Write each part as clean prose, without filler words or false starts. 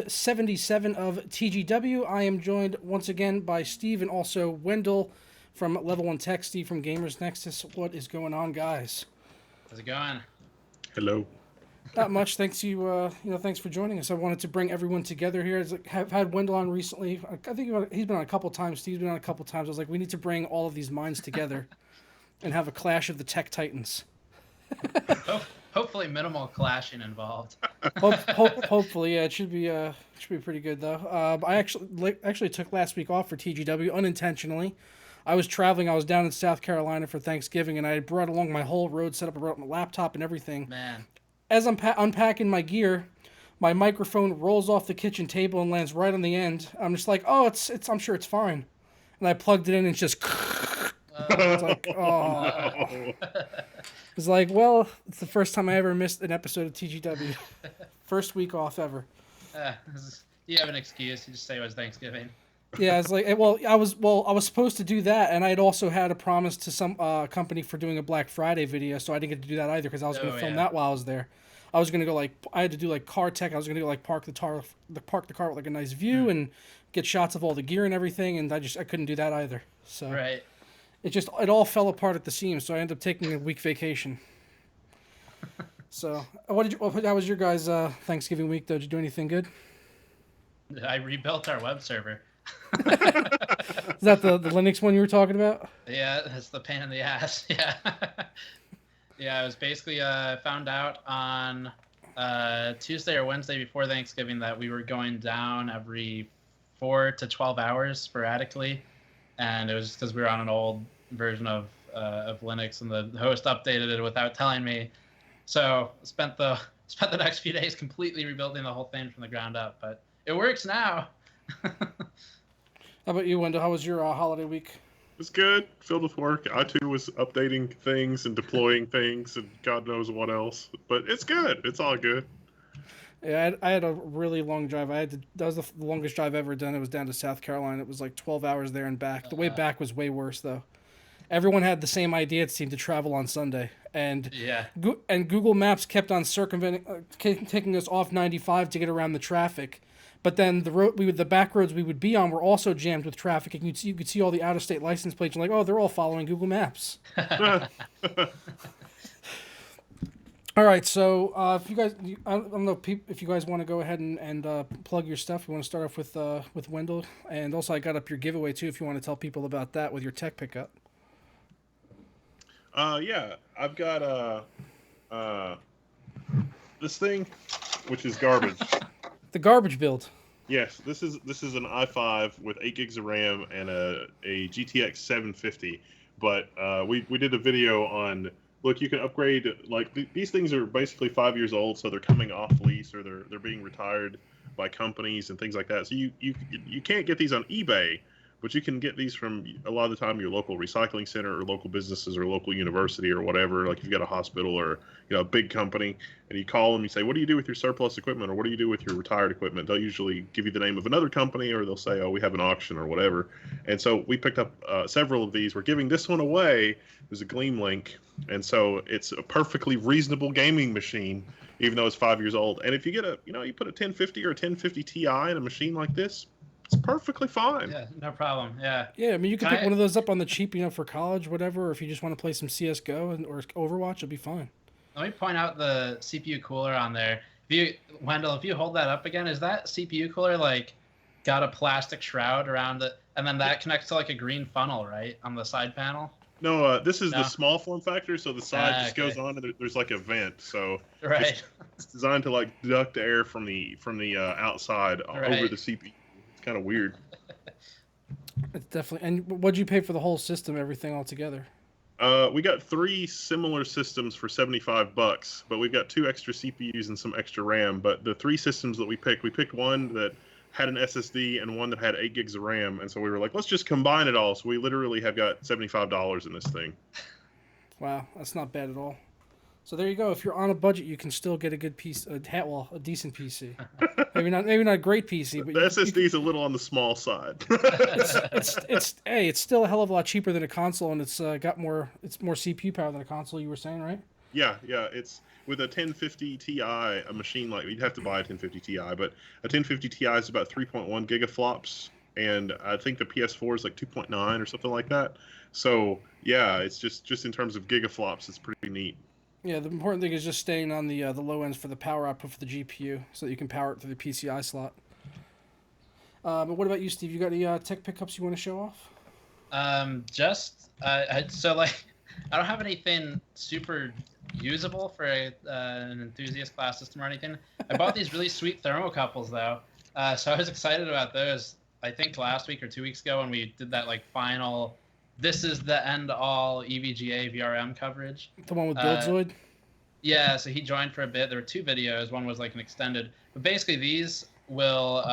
77 of TGW. I am joined once again by Steve and also Wendell from Level 1 Tech. Steve from Gamers Nexus. What is going on, guys? How's it going? Hello. Not much. Thanks thanks for joining us. I wanted to bring everyone together here. I've had Wendell on recently. I think he's been on a couple times. Steve's been on a couple times. I was like, we need to bring all of these minds together and have a clash of the tech titans. Hopefully minimal clashing involved. Hopefully, yeah, it should be pretty good though. I actually took last week off for TGW unintentionally. I was traveling. I was down in South Carolina for Thanksgiving, and I brought along my whole road setup. I brought my laptop and everything. Man, As I'm unpacking my gear, my microphone rolls off the kitchen table and lands right on the end. I'm just like, oh, it's. I'm sure it's fine. And I plugged it in, and it's just. It's like, oh. It's like, well, it's the first time I ever missed an episode of TGW. First week off ever. you have an excuse. You just say it was Thanksgiving. Yeah, it's like, I was supposed to do that, and I had also had a promise to some company for doing a Black Friday video, so I didn't get to do that either because I was going to film that while I was there. I was going to go I had to do car tech. I was going to go park the car with a nice view and get shots of all the gear and everything, and I couldn't do that either. So right. It all fell apart at the seams, so I ended up taking a week vacation. So, how was your guys' Thanksgiving week, though? Did you do anything good? I rebuilt our web server. Is that the Linux one you were talking about? Yeah, that's the pain in the ass. Yeah. Yeah, I was basically found out on Tuesday or Wednesday before Thanksgiving that we were going down every 4 to 12 hours sporadically. And it was just because we were on an old version of Linux, and the host updated it without telling me. So spent the next few days completely rebuilding the whole thing from the ground up. But it works now. How about you, Wendell? How was your holiday week? It was good. Filled with work. I too was updating things and deploying things and God knows what else. But it's good. It's all good. Yeah, I had a really long drive. That was the longest drive ever done. It was down to South Carolina. It was like 12 hours there and back. The way back was way worse, though. Everyone had the same idea, it seemed, to travel on Sunday. And Google Maps kept on circumventing, taking us off 95 to get around the traffic. But then the back roads we would be on were also jammed with traffic, and you could see all the out-of-state license plates. You're like, oh, they're all following Google Maps. All right, so if you guys, I don't know if you guys want to go ahead and plug your stuff. We want to start off with Wendell, and also I got up your giveaway too. If you want to tell people about that with your tech pickup. Yeah, I've got this thing, which is garbage. The garbage build. Yes, this is an i5 with 8 gigs of RAM and a GTX 750. But we did a video on. Look, you can upgrade, these things are basically 5 years old, so they're coming off lease or they're being retired by companies and things like that. So you can't get these on eBay, but you can get these from a lot of the time your local recycling center or local businesses or local university or whatever. Like if you've got a hospital or a big company, and you call them, you say, what do you do with your surplus equipment, or what do you do with your retired equipment? They'll usually give you the name of another company, or they'll say, oh, we have an auction or whatever. And so we picked up several of these. We're giving this one away. There's a Gleam link, and so it's a perfectly reasonable gaming machine, even though it's 5 years old. And if you get you put a 1050 or a 1050 Ti in a machine like this, it's perfectly fine. Yeah, no problem. Yeah. Yeah, I mean, you can pick one of those up on the cheap, for college, whatever. Or if you just want to play some CS:GO or Overwatch, it'll be fine. Let me point out the CPU cooler on there. Wendell, if you hold that up again, is that CPU cooler got a plastic shroud around it, and then that connects to a green funnel, right, on the side panel? No, this is the small form factor, so the side just goes on, and there's a vent, so it's designed to duct air from the outside over the CPU. It's kind of weird. It's definitely. And what'd you pay for the whole system, everything all together? We got 3 similar systems for $75, but we've got 2 extra CPUs and some extra RAM. But the 3 systems that we picked one that had an SSD and one that had 8 gigs of RAM, and so we were like, let's just combine it all. So we literally have got $75 in this thing. Wow, that's not bad at all. So there you go. If you're on a budget, you can still get a good piece, a decent PC. maybe not a great PC, but the SSD is a little on the small side. it's still a hell of a lot cheaper than a console, and it's more CPU power than a console. You were saying, right? Yeah, yeah. It's with a 1050 Ti, a machine like you'd have to buy a 1050 Ti, but a 1050 Ti is about 3.1 gigaflops, and I think the PS4 is like 2.9 or something like that. So yeah, it's just in terms of gigaflops, it's pretty neat. Yeah, the important thing is just staying on the low ends for the power output for the GPU, so that you can power it through the PCI slot. But what about you, Steve? You got any tech pickups you want to show off? So like, I don't have anything super usable for an enthusiast class system or anything. I bought these really sweet thermocouples though, so I was excited about those. I think last week or 2 weeks ago when we did that like final, this is the end all EVGA VRM coverage. The one with Uh, Buildzoid? yeah, so he joined for a bit. There were two videos. One was like an extended, but basically these will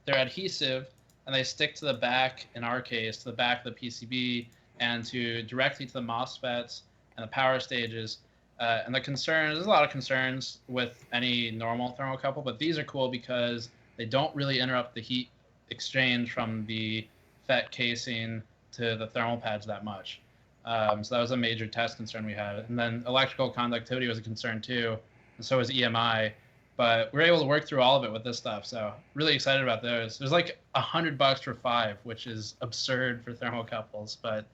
they're adhesive and they stick to the back. In our case, to the back of the PCB and to directly to the MOSFETs and the power stages. And the concerns, there's a lot of concerns with any normal thermocouple, but these are cool because they don't really interrupt the heat exchange from the FET casing to the thermal pads that much. So that was a major test concern we had. And then electrical conductivity was a concern too, and so was EMI. But we were able to work through all of it with this stuff. So really excited about those. There's like $100 for 5, which is absurd for thermocouples, but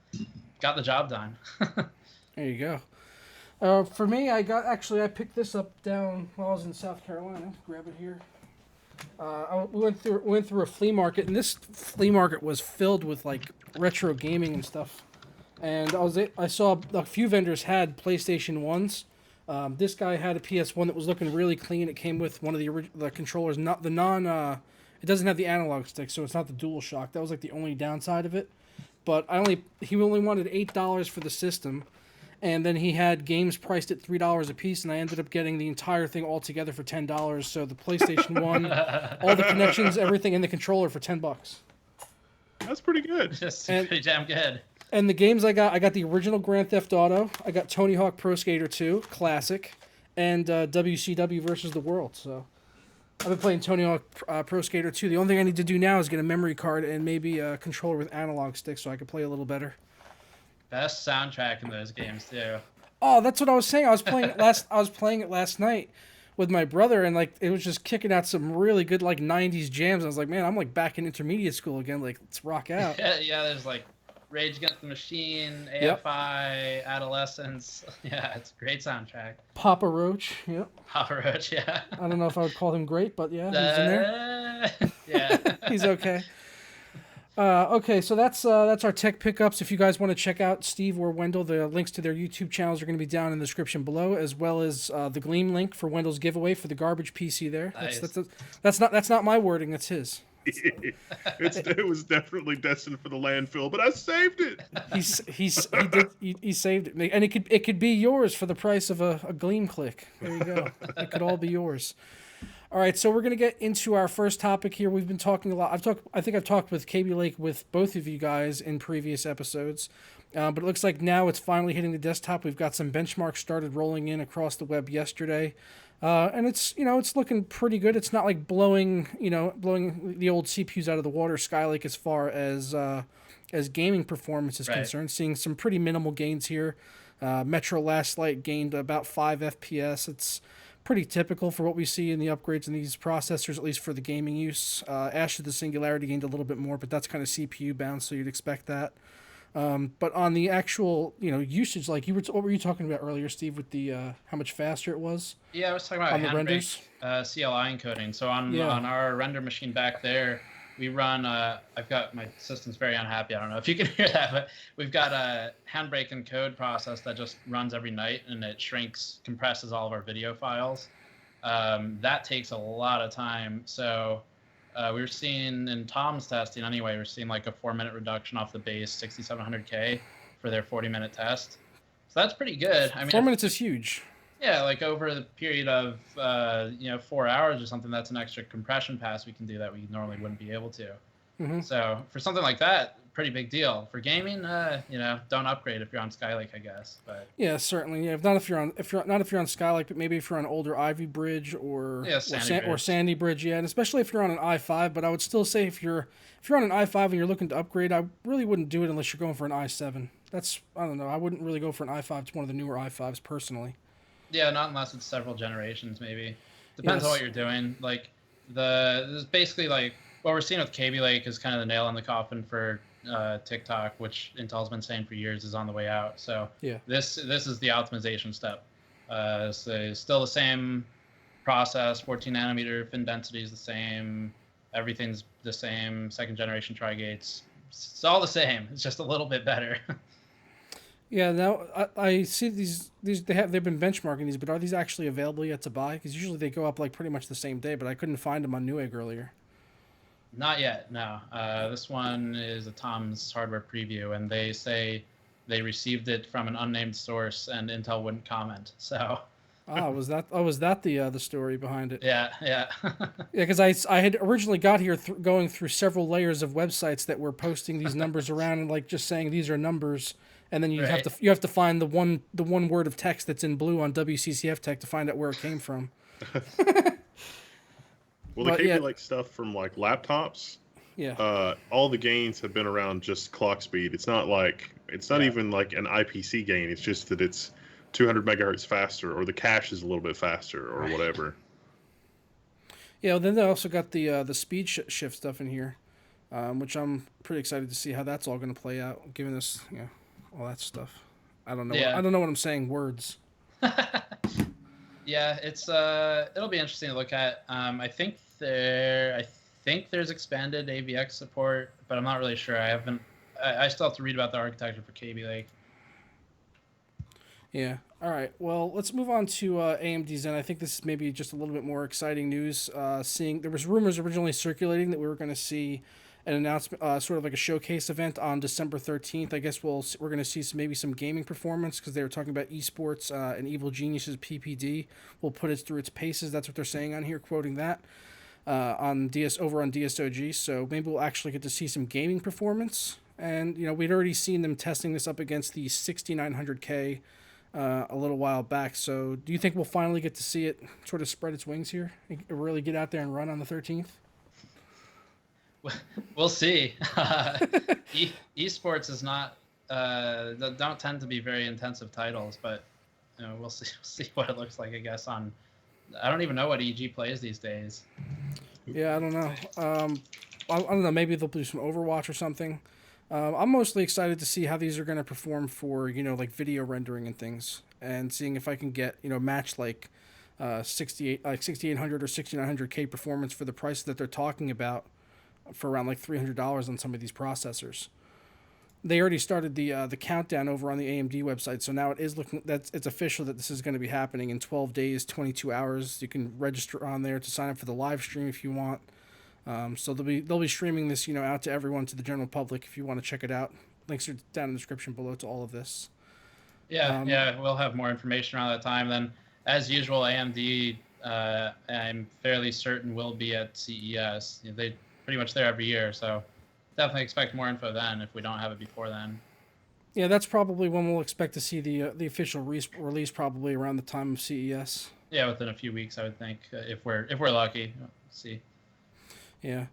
got the job done. There you go. For me, I picked this up down while I was in South Carolina. Grab it here. We went through a flea market, and this flea market was filled with like retro gaming and stuff. And I saw a few vendors had PlayStation 1s. This guy had a PS1 that was looking really clean. It came with one of the controllers, not the non. It doesn't have the analog stick, so it's not the DualShock. That was like the only downside of it. But he only wanted $8 for the system, and then he had games priced at $3 a piece, and I ended up getting the entire thing all together for $10. So the PlayStation 1, all the connections, everything, and the controller for $10. That's pretty good. Just pretty damn good. And the games I got the original Grand Theft Auto, I got Tony Hawk Pro Skater 2, classic, and WCW versus the World. So I've been playing Tony Hawk Pro Skater 2. The only thing I need to do now is get a memory card and maybe a controller with analog sticks so I can play a little better. Best soundtrack in those games too. Oh, that's what I was saying. I was playing it last night with my brother, and like it was just kicking out some really good like '90s jams. I was like, man, I'm like back in intermediate school again. Like, let's rock out. Yeah, there's like Rage Against the Machine, AFI, Yep. Adolescence. Yeah, it's a great soundtrack. Papa Roach. Yep. Papa Roach, yeah. I don't know if I would call him great, but yeah, he's in there. Yeah. He's okay. Okay, so that's our tech pickups. If you guys want to check out Steve or Wendell, the links to their YouTube channels are going to be down in the description below, as well as the Gleam link for Wendell's giveaway for the garbage PC there. Nice. That's not my wording. That's his. It was definitely destined for the landfill, but I saved it. He saved it, and it could be yours for the price of a Gleam click. There you go. It could all be yours. All right, so we're gonna get into our first topic here. We've been talking a lot. I think I've talked with Kaby Lake with both of you guys in previous episodes, but it looks like now it's finally hitting the desktop. We've got some benchmarks started rolling in across the web yesterday, and it's looking pretty good. It's not like blowing the old CPUs out of the water, Skylake, as far as gaming performance is concerned. Seeing some pretty minimal gains here. Metro Last Light gained about 5 FPS. It's pretty typical for what we see in the upgrades in these processors, at least for the gaming use. Ash of the Singularity gained a little bit more, but that's kind of CPU bound, so you'd expect that. But on the actual, usage, like what were you talking about earlier, Steve, with the how much faster it was? Yeah, I was talking about on the renders, CLI encoding. So on our render machine back there, we run. I've got my system's very unhappy. I don't know if you can hear that, but we've got a Handbrake encode process that just runs every night, and it compresses all of our video files. That takes a lot of time. So we were seeing in Tom's testing anyway, we're seeing like a 4-minute reduction off the base 6700K for their 40-minute test. So that's pretty good. I mean, 4 minutes is huge. Yeah, like over the period of 4 hours or something, that's an extra compression pass we can do that we normally wouldn't be able to. Mhm. So for something like that, pretty big deal. For gaming, don't upgrade if you're on Skylake, I guess. But Yeah, certainly. Yeah, if you're on Skylake, but maybe if you're on older Ivy Bridge yeah, Sandy or Bridge. Sandy Bridge, yeah, and especially if you're on an i5. But I would still say if you're on an i5 and you're looking to upgrade, I really wouldn't do it unless you're going for an i7. I don't know. I wouldn't really go for an i5 to one of the newer i5s personally. Yeah, not unless it's several generations, maybe. Depends on what Yes. you're doing. Like this is basically like what we're seeing with Kaby Lake is kind of the nail in the coffin for TikTok, which Intel's been saying for years is on the way out. So Yeah. this is the optimization step. So it's still the same process. 14 nanometer fin density is the same. Everything's the same. Second generation Tri-Gates. It's all the same. It's just a little bit better. Yeah, now I see they've been benchmarking these, but are these actually available yet to buy? Because usually they go up like pretty much the same day, but I couldn't find them on Newegg earlier. Not yet, no. This one is a Tom's hardware preview, and they say they received it from an unnamed source, and Intel wouldn't comment. So, Was that the story behind it? yeah, yeah. Yeah, because I had originally got here going through several layers of websites that were posting these numbers around and like just saying these are numbers, and then Right. you have to find the one word of text that's in blue on WCCF Tech to find out where it came from. Well, the But Kaby yeah, Lake stuff from like laptops, yeah, all the gains have been around just clock speed. It's not Yeah. even like an IPC gain. It's just that it's 200 megahertz faster, or the cache is a little bit faster, or Right. whatever. yeah. Well, then they also got the speed shift stuff in here, which I'm pretty excited to see how that's all going to play out, given this, all that stuff. I don't know. Yeah. I don't know what I'm saying. Words. Yeah, it's it'll be interesting to look at. I think there's expanded AVX support, but I'm not really sure. I still have to read about the architecture for Kaby Lake. Yeah. All right. Well, let's move on to AMD Zen. I think this is maybe just a little bit more exciting news. Seeing there was rumors originally circulating that we were going to see an announcement, sort of like a showcase event on December 13th. I guess we're going to see maybe some gaming performance because they were talking about esports and Evil Genius's PPD will put it through its paces. That's what they're saying on here, quoting that on over on DSOG. So maybe we'll actually get to see some gaming performance. And we'd already seen them testing this up against the 6900K a little while back. So do you think we'll finally get to see it sort of spread its wings here and really get out there and run on the 13th? We'll see. Esports is not don't tend to be very intensive titles, but we'll see what it looks like. I guess I don't even know what EG plays these days. Yeah, I don't know. I don't know. Maybe they'll do some Overwatch or something. I'm mostly excited to see how these are going to perform for like video rendering and things, and seeing if I can get match like 6800 or 6900K performance for the price that they're talking about for around like $300 on some of these processors. They already started the countdown over on the AMD website, so now it's official that this is going to be happening in 12 days, 22 hours. You can register on there to sign up for the live stream if you want. So they'll be streaming this out to everyone, to the general public, if you want to check it out. Links are down in the description below to all of this. Yeah, we'll have more information around that time. Then, as usual, AMD, I'm fairly certain will be at CES. They pretty much there every year, so definitely expect more info then if we don't have it before then. Yeah, that's probably when we'll expect to see the official release, probably around the time of CES. Yeah, within a few weeks, I would think, if we're lucky. We'll see. Yeah.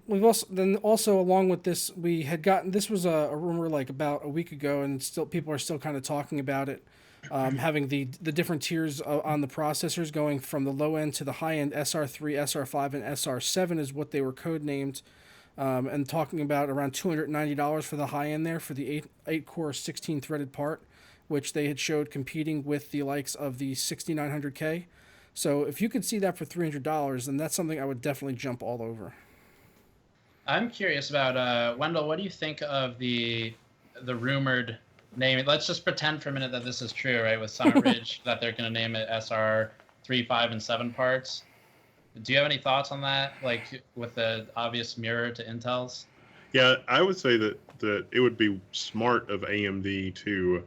We've also along with this, we had gotten, this was a rumor like about a week ago, and still people are still kind of talking about it. Having the different tiers on the processors, going from the low end to the high end. SR3, SR5, and SR7 is what they were codenamed, and talking about around $290 for the high end there for the 8 core 16 threaded part, which they had showed competing with the likes of the 6900K. So if you could see that for $300, then that's something I would definitely jump all over. I'm curious about Wendell. What do you think of the rumored name? Let's just pretend for a minute that this is true, right? With Summit Ridge, that they're going to name it SR 3, 5, and 7 parts. Do you have any thoughts on that? Like with the obvious mirror to Intel's? Yeah, I would say that it would be smart of AMD to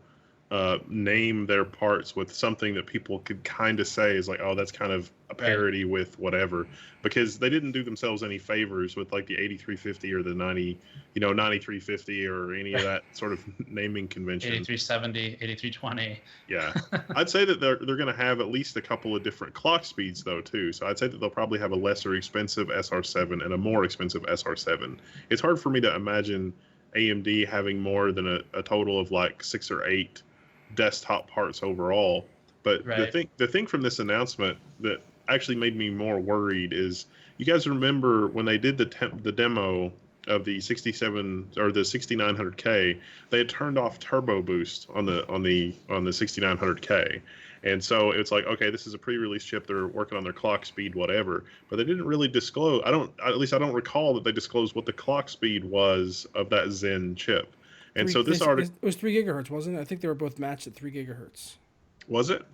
name their parts with something that people could kind of say is like, oh, that's kind of a parody with whatever, because they didn't do themselves any favors with like the 8350 or the 9350 or any of that sort of naming convention. 8370, 8320. Yeah, I'd say that they're going to have at least a couple of different clock speeds though too. So I'd say that they'll probably have a lesser expensive SR7 and a more expensive SR7. It's hard for me to imagine AMD having more than a total of like 6 or 8 desktop parts overall. But the thing from this announcement that actually made me more worried is, you guys remember when they did the demo of the 67 or the 6900K, they had turned off turbo boost on the 6900K. And so it's like, okay, this is a pre-release chip. They're working on their clock speed, whatever. But they didn't really disclose. I don't recall that they disclosed what the clock speed was of that Zen chip. And so this article, it was 3 gigahertz, wasn't it? I think they were both matched at 3 gigahertz. Was it?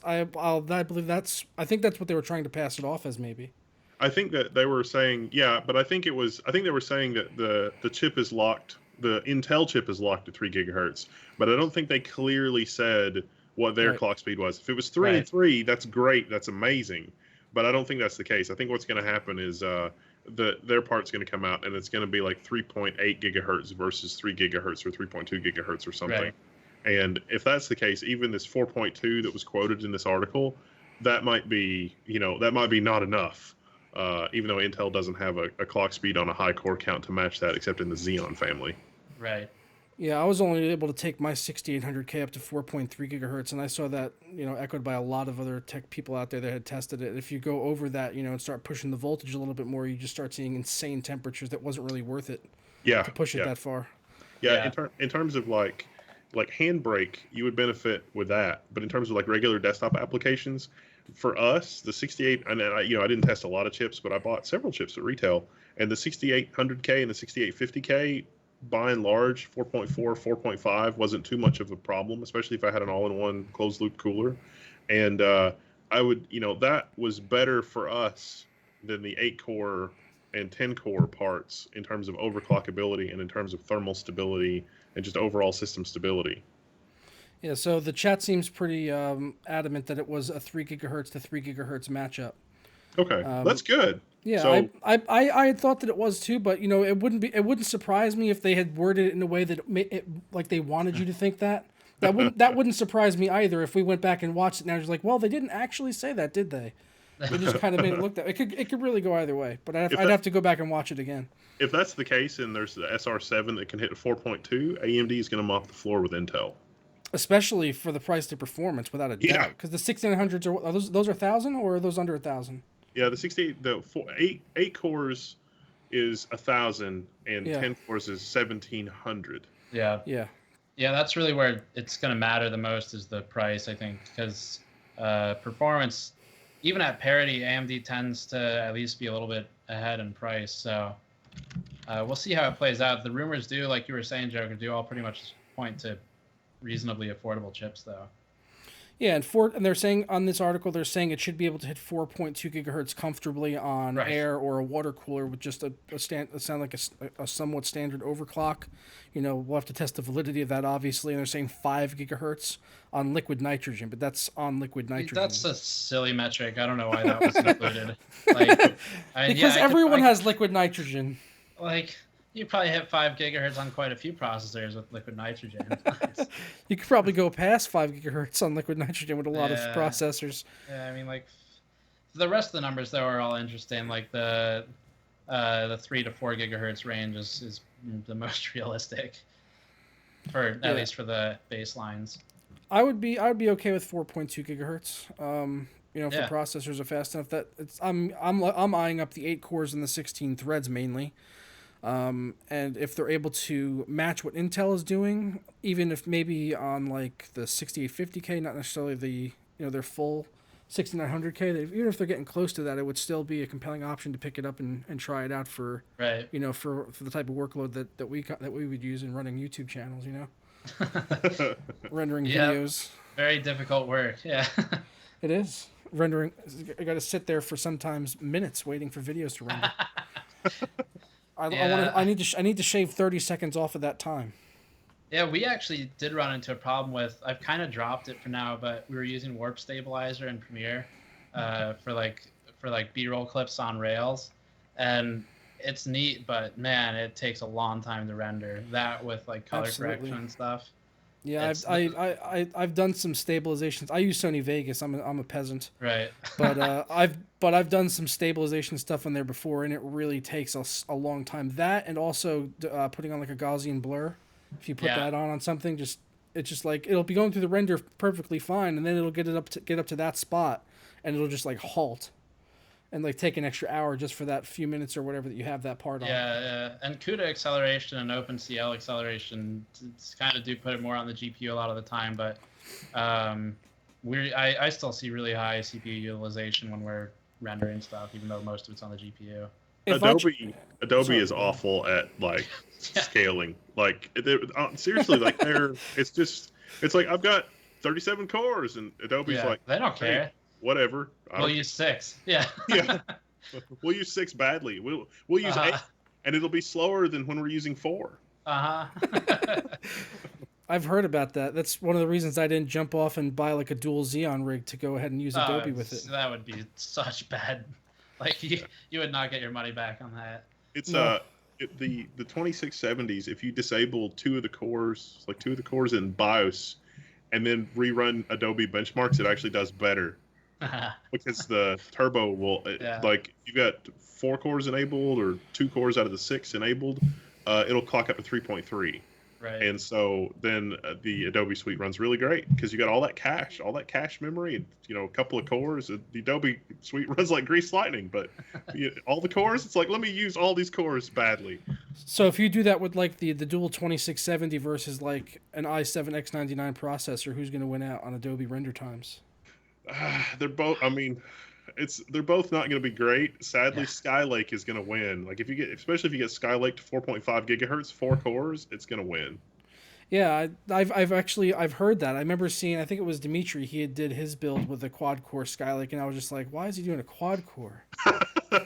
I believe I think that's what they were trying to pass it off as, maybe. I think that they were saying, yeah, but I think they were saying that the chip is locked, the Intel chip is locked at 3 gigahertz, but I don't think they clearly said what their clock speed was. If it was 3 and 3, that's great, that's amazing, but I don't think that's the case. I think what's going to happen is their part's going to come out and it's going to be like 3.8 gigahertz versus 3 gigahertz or 3.2 gigahertz or something. Right. And if that's the case, even this 4.2 that was quoted in this article, that might be not enough. Even though Intel doesn't have a clock speed on a high core count to match that, except in the Xeon family. Right. Yeah, I was only able to take my 6800K up to 4.3 gigahertz, and I saw that, echoed by a lot of other tech people out there that had tested it. If you go over that, and start pushing the voltage a little bit more, you just start seeing insane temperatures that wasn't really worth it. Yeah. To push it that far. Yeah. In terms of like Handbrake, you would benefit with that, but in terms of like regular desktop applications, for us, the 68, and I didn't test a lot of chips, but I bought several chips at retail, and the 6800K and the 6850K, by and large, 4.4, 4.5 wasn't too much of a problem, especially if I had an all-in-one closed-loop cooler. And I would, that was better for us than the 8-core and 10-core parts in terms of overclockability and in terms of thermal stability and just overall system stability. Yeah, so the chat seems pretty adamant that it was a 3 gigahertz to 3 gigahertz matchup. Okay, that's good. Yeah, so, I had thought that it was too, but it wouldn't surprise me if they had worded it in a way that like they wanted you to think that. That wouldn't surprise me either if we went back and watched it now. It's like, well, they didn't actually say that, did they? They just kind of made it look that. It could really go either way, but I'd have to go back and watch it again. If that's the case, and there's the SR7 that can hit 4.2, AMD is going to mop the floor with Intel. Especially for the price to performance, without a doubt. Because the 1600s are those are 1,000 or are those under 1,000? Yeah, the 8 cores is 1,000 and 10 cores is 1,700. Yeah. Yeah. Yeah, that's really where it's going to matter the most, is the price, I think, because performance, even at parity, AMD tends to at least be a little bit ahead in price. So we'll see how it plays out. The rumors do, like you were saying, Joker, do all pretty much point to reasonably affordable chips, though. Yeah, and they're saying on this article, they're saying it should be able to hit 4.2 gigahertz comfortably on air or a water cooler with just a somewhat standard overclock. We'll have to test the validity of that, obviously. And they're saying 5 gigahertz on liquid nitrogen, but that's on liquid nitrogen. That's a silly metric. I don't know why that was included. Because everyone has liquid nitrogen. You probably hit 5 gigahertz on quite a few processors with liquid nitrogen. You could probably go past 5 gigahertz on liquid nitrogen with a lot of processors. Yeah, I mean, the rest of the numbers though are all interesting. Like the 3 to 4 gigahertz range is the most realistic for at least for the baselines. I would be okay with 4.2 gigahertz. If the processors are fast enough, I'm eyeing up the 8 cores and the 16 threads mainly. And if they're able to match what Intel is doing, even if maybe on like the 6850K, not necessarily their full 6900K, even if they're getting close to that, it would still be a compelling option to pick it up and try it out for for the type of workload that we would use in running YouTube channels, rendering videos. Very difficult work. Yeah, it is rendering. I got to sit there for sometimes minutes waiting for videos to render. I need to shave 30 seconds off of that time. Yeah, we actually did run into a problem with. I've kind of dropped it for now, but we were using Warp Stabilizer in Premiere for like B-roll clips on Rails, and it's neat, but man, it takes a long time to render that with like color correction Absolutely. and stuff. Yeah, It's I've done some stabilizations. I use Sony Vegas. I'm a peasant, right. but I've done some stabilization stuff on there before, and it really takes a long time. That and also putting on like a Gaussian blur. If you put Yeah. that on something, it's just like it'll be going through the render perfectly fine, and then it'll get up to that spot, and it'll just like halt and like take an extra hour just for that few minutes or whatever that you have that part on. Yeah, yeah, and CUDA acceleration and OpenCL acceleration kind of do put it more on the GPU a lot of the time, but I still see really high CPU utilization when we're rendering stuff, even though most of it's on the GPU. Adobe is awful at like scaling. Like seriously, like it's like I've got 37 cores and Adobe's like they don't care. Hey, whatever. We'll use 6. Yeah. Yeah. We'll use 6 badly. We'll use 8, and it'll be slower than when we're using 4. I've heard about that. That's one of the reasons I didn't jump off and buy like a dual Xeon rig to go ahead and use Adobe with it. That would be such bad. Like you would not get your money back on that. It's the 2670s. If you disable 2 of the cores in BIOS, and then rerun Adobe benchmarks, it actually does better. Because the turbo will like you got 4 cores enabled or 2 cores out of the 6 enabled, it'll clock up to 3.3. Right. And so then the Adobe suite runs really great because you got all that cache memory, and a couple of cores. The Adobe suite runs like grease lightning, but all the cores, it's like let me use all these cores badly. So if you do that with like the dual 2670 versus like an i7 X99 processor, who's going to win out on Adobe render times? They're both. I mean, they're both not going to be great. Sadly, Skylake is going to win. Like especially if you get Skylake to 4.5 gigahertz, 4 cores, it's going to win. Yeah, I've heard that. I remember seeing. I think it was Dimitri. He did his build with a quad core Skylake, and I was just like, why is he doing a quad core?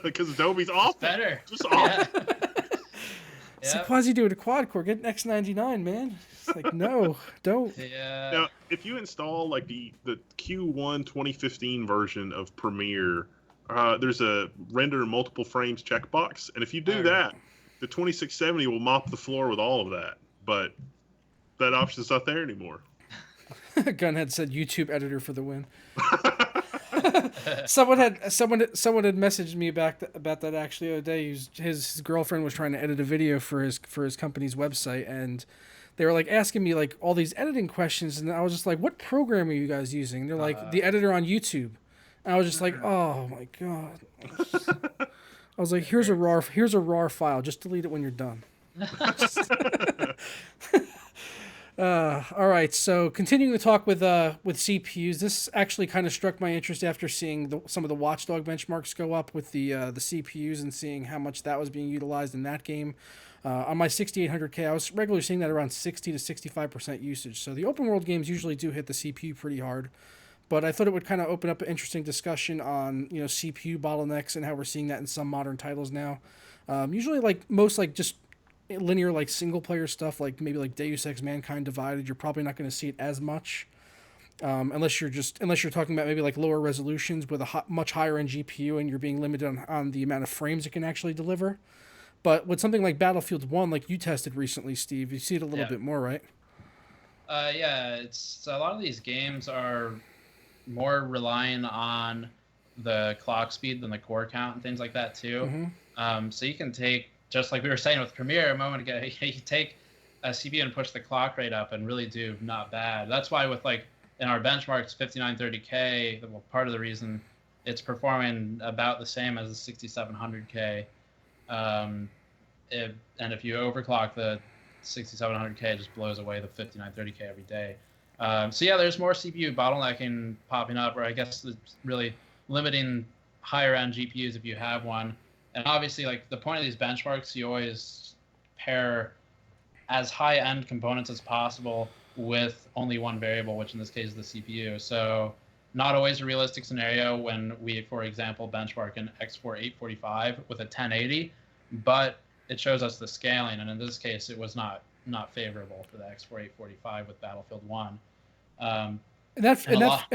Because Adobe's awful. It's better. Just awful. It's like, why is he doing a quad core? Get an X99, man. It's like, no, don't. Yeah. Now, if you install like the Q1 2015 version of Premiere, there's a render multiple frames checkbox, and if you do that, the 2670 will mop the floor with all of that. But that option's not there anymore. Gunhead said YouTube editor for the win. someone had messaged me about that actually the other day. His girlfriend was trying to edit a video for his company's website, and they were like asking me like all these editing questions, and I was just like, "What program are you guys using?" And they're like, "The editor on YouTube." And I was just like, "Oh my god!" I was like, "Here's a RAR file. Just delete it when you're done." All right, so continuing to talk with CPUs, this actually kind of struck my interest after seeing some of the Watchdog benchmarks go up with the CPUs and seeing how much that was being utilized in that game. On my 6800K, I was regularly seeing that around 60 to 65% usage. So the open world games usually do hit the CPU pretty hard, but I thought it would kind of open up an interesting discussion on CPU bottlenecks and how we're seeing that in some modern titles now. Usually, like most like just linear like single player stuff, like maybe like Deus Ex Mankind Divided, you're probably not going to see it as much, unless you're talking about maybe like lower resolutions with a much higher end GPU and you're being limited on the amount of frames it can actually deliver. But with something like Battlefield 1, like you tested recently, Steve, you see it a little bit more, right? Yeah, it's a lot of these games are more relying on the clock speed than the core count and things like that too. Mm-hmm. So you can take, just like we were saying with Premiere a moment ago, you take a CPU and push the clock rate up and really do not bad. That's why with like in our benchmarks 5930K, well, part of the reason it's performing about the same as the 6700K. And if you overclock the 6700K, it just blows away the 5930K every day. So yeah, there's more CPU bottlenecking popping up, or I guess it's really limiting higher end GPUs if you have one. And obviously, like the point of these benchmarks, you always pair as high end components as possible with only one variable, which in this case is the CPU. So not always a realistic scenario when we, for example, benchmark an X4 845 with a 1080, but it shows us the scaling. And in this case, it was not not favorable for the X4845 with Battlefield 1. Um, In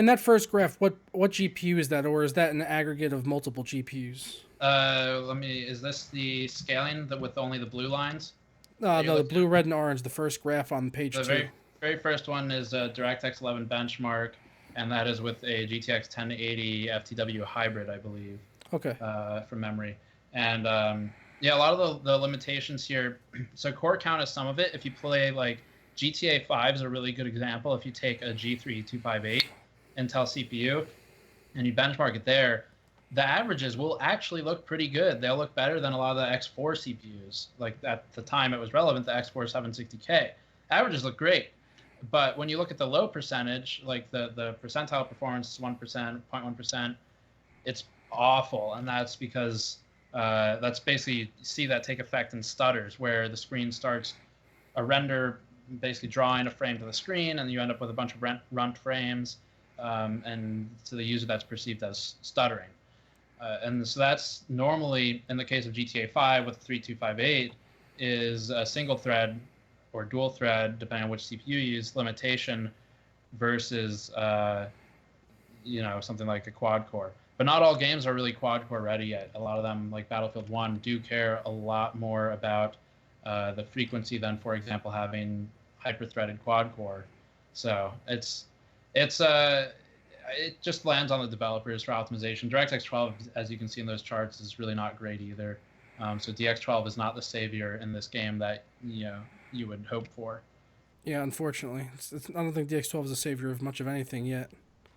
that first graph, what GPU is that, or is that an aggregate of multiple GPUs? Is this the scaling with only the blue lines? No, the blue, red, and orange. The first graph on page 2. The very first one is a DirectX 11 benchmark, and that is with a GTX 1080 FTW hybrid, I believe. Okay. From memory. And yeah, a lot of the limitations here. So core count is some of it. If you play like GTA 5 is a really good example. If you take a G3 258 Intel CPU and you benchmark it there, the averages will actually look pretty good. They'll look better than a lot of the X4 CPUs. Like at the time it was relevant, the X4 760K. Averages look great. But when you look at the low percentage, like the percentile performance is 1%, 0.1%, it's awful. And that's because that's basically, you see that take effect in stutters, where the screen starts a render, basically drawing a frame to the screen, and you end up with a bunch of runt frames. And to the user, that's perceived as stuttering. And so that's normally, in the case of GTA 5 with 3258, is a single thread or dual thread, depending on which CPU you use, limitation versus something like a quad core. But not all games are really quad core ready yet. A lot of them, like Battlefield 1, do care a lot more about the frequency than, for example, having hyper-threaded quad core. So it just lands on the developers for optimization. DirectX 12, as you can see in those charts, is really not great either. So DX12 is not the savior in this game that you would hope for. Yeah, unfortunately, I don't think DX12 is a savior of much of anything yet.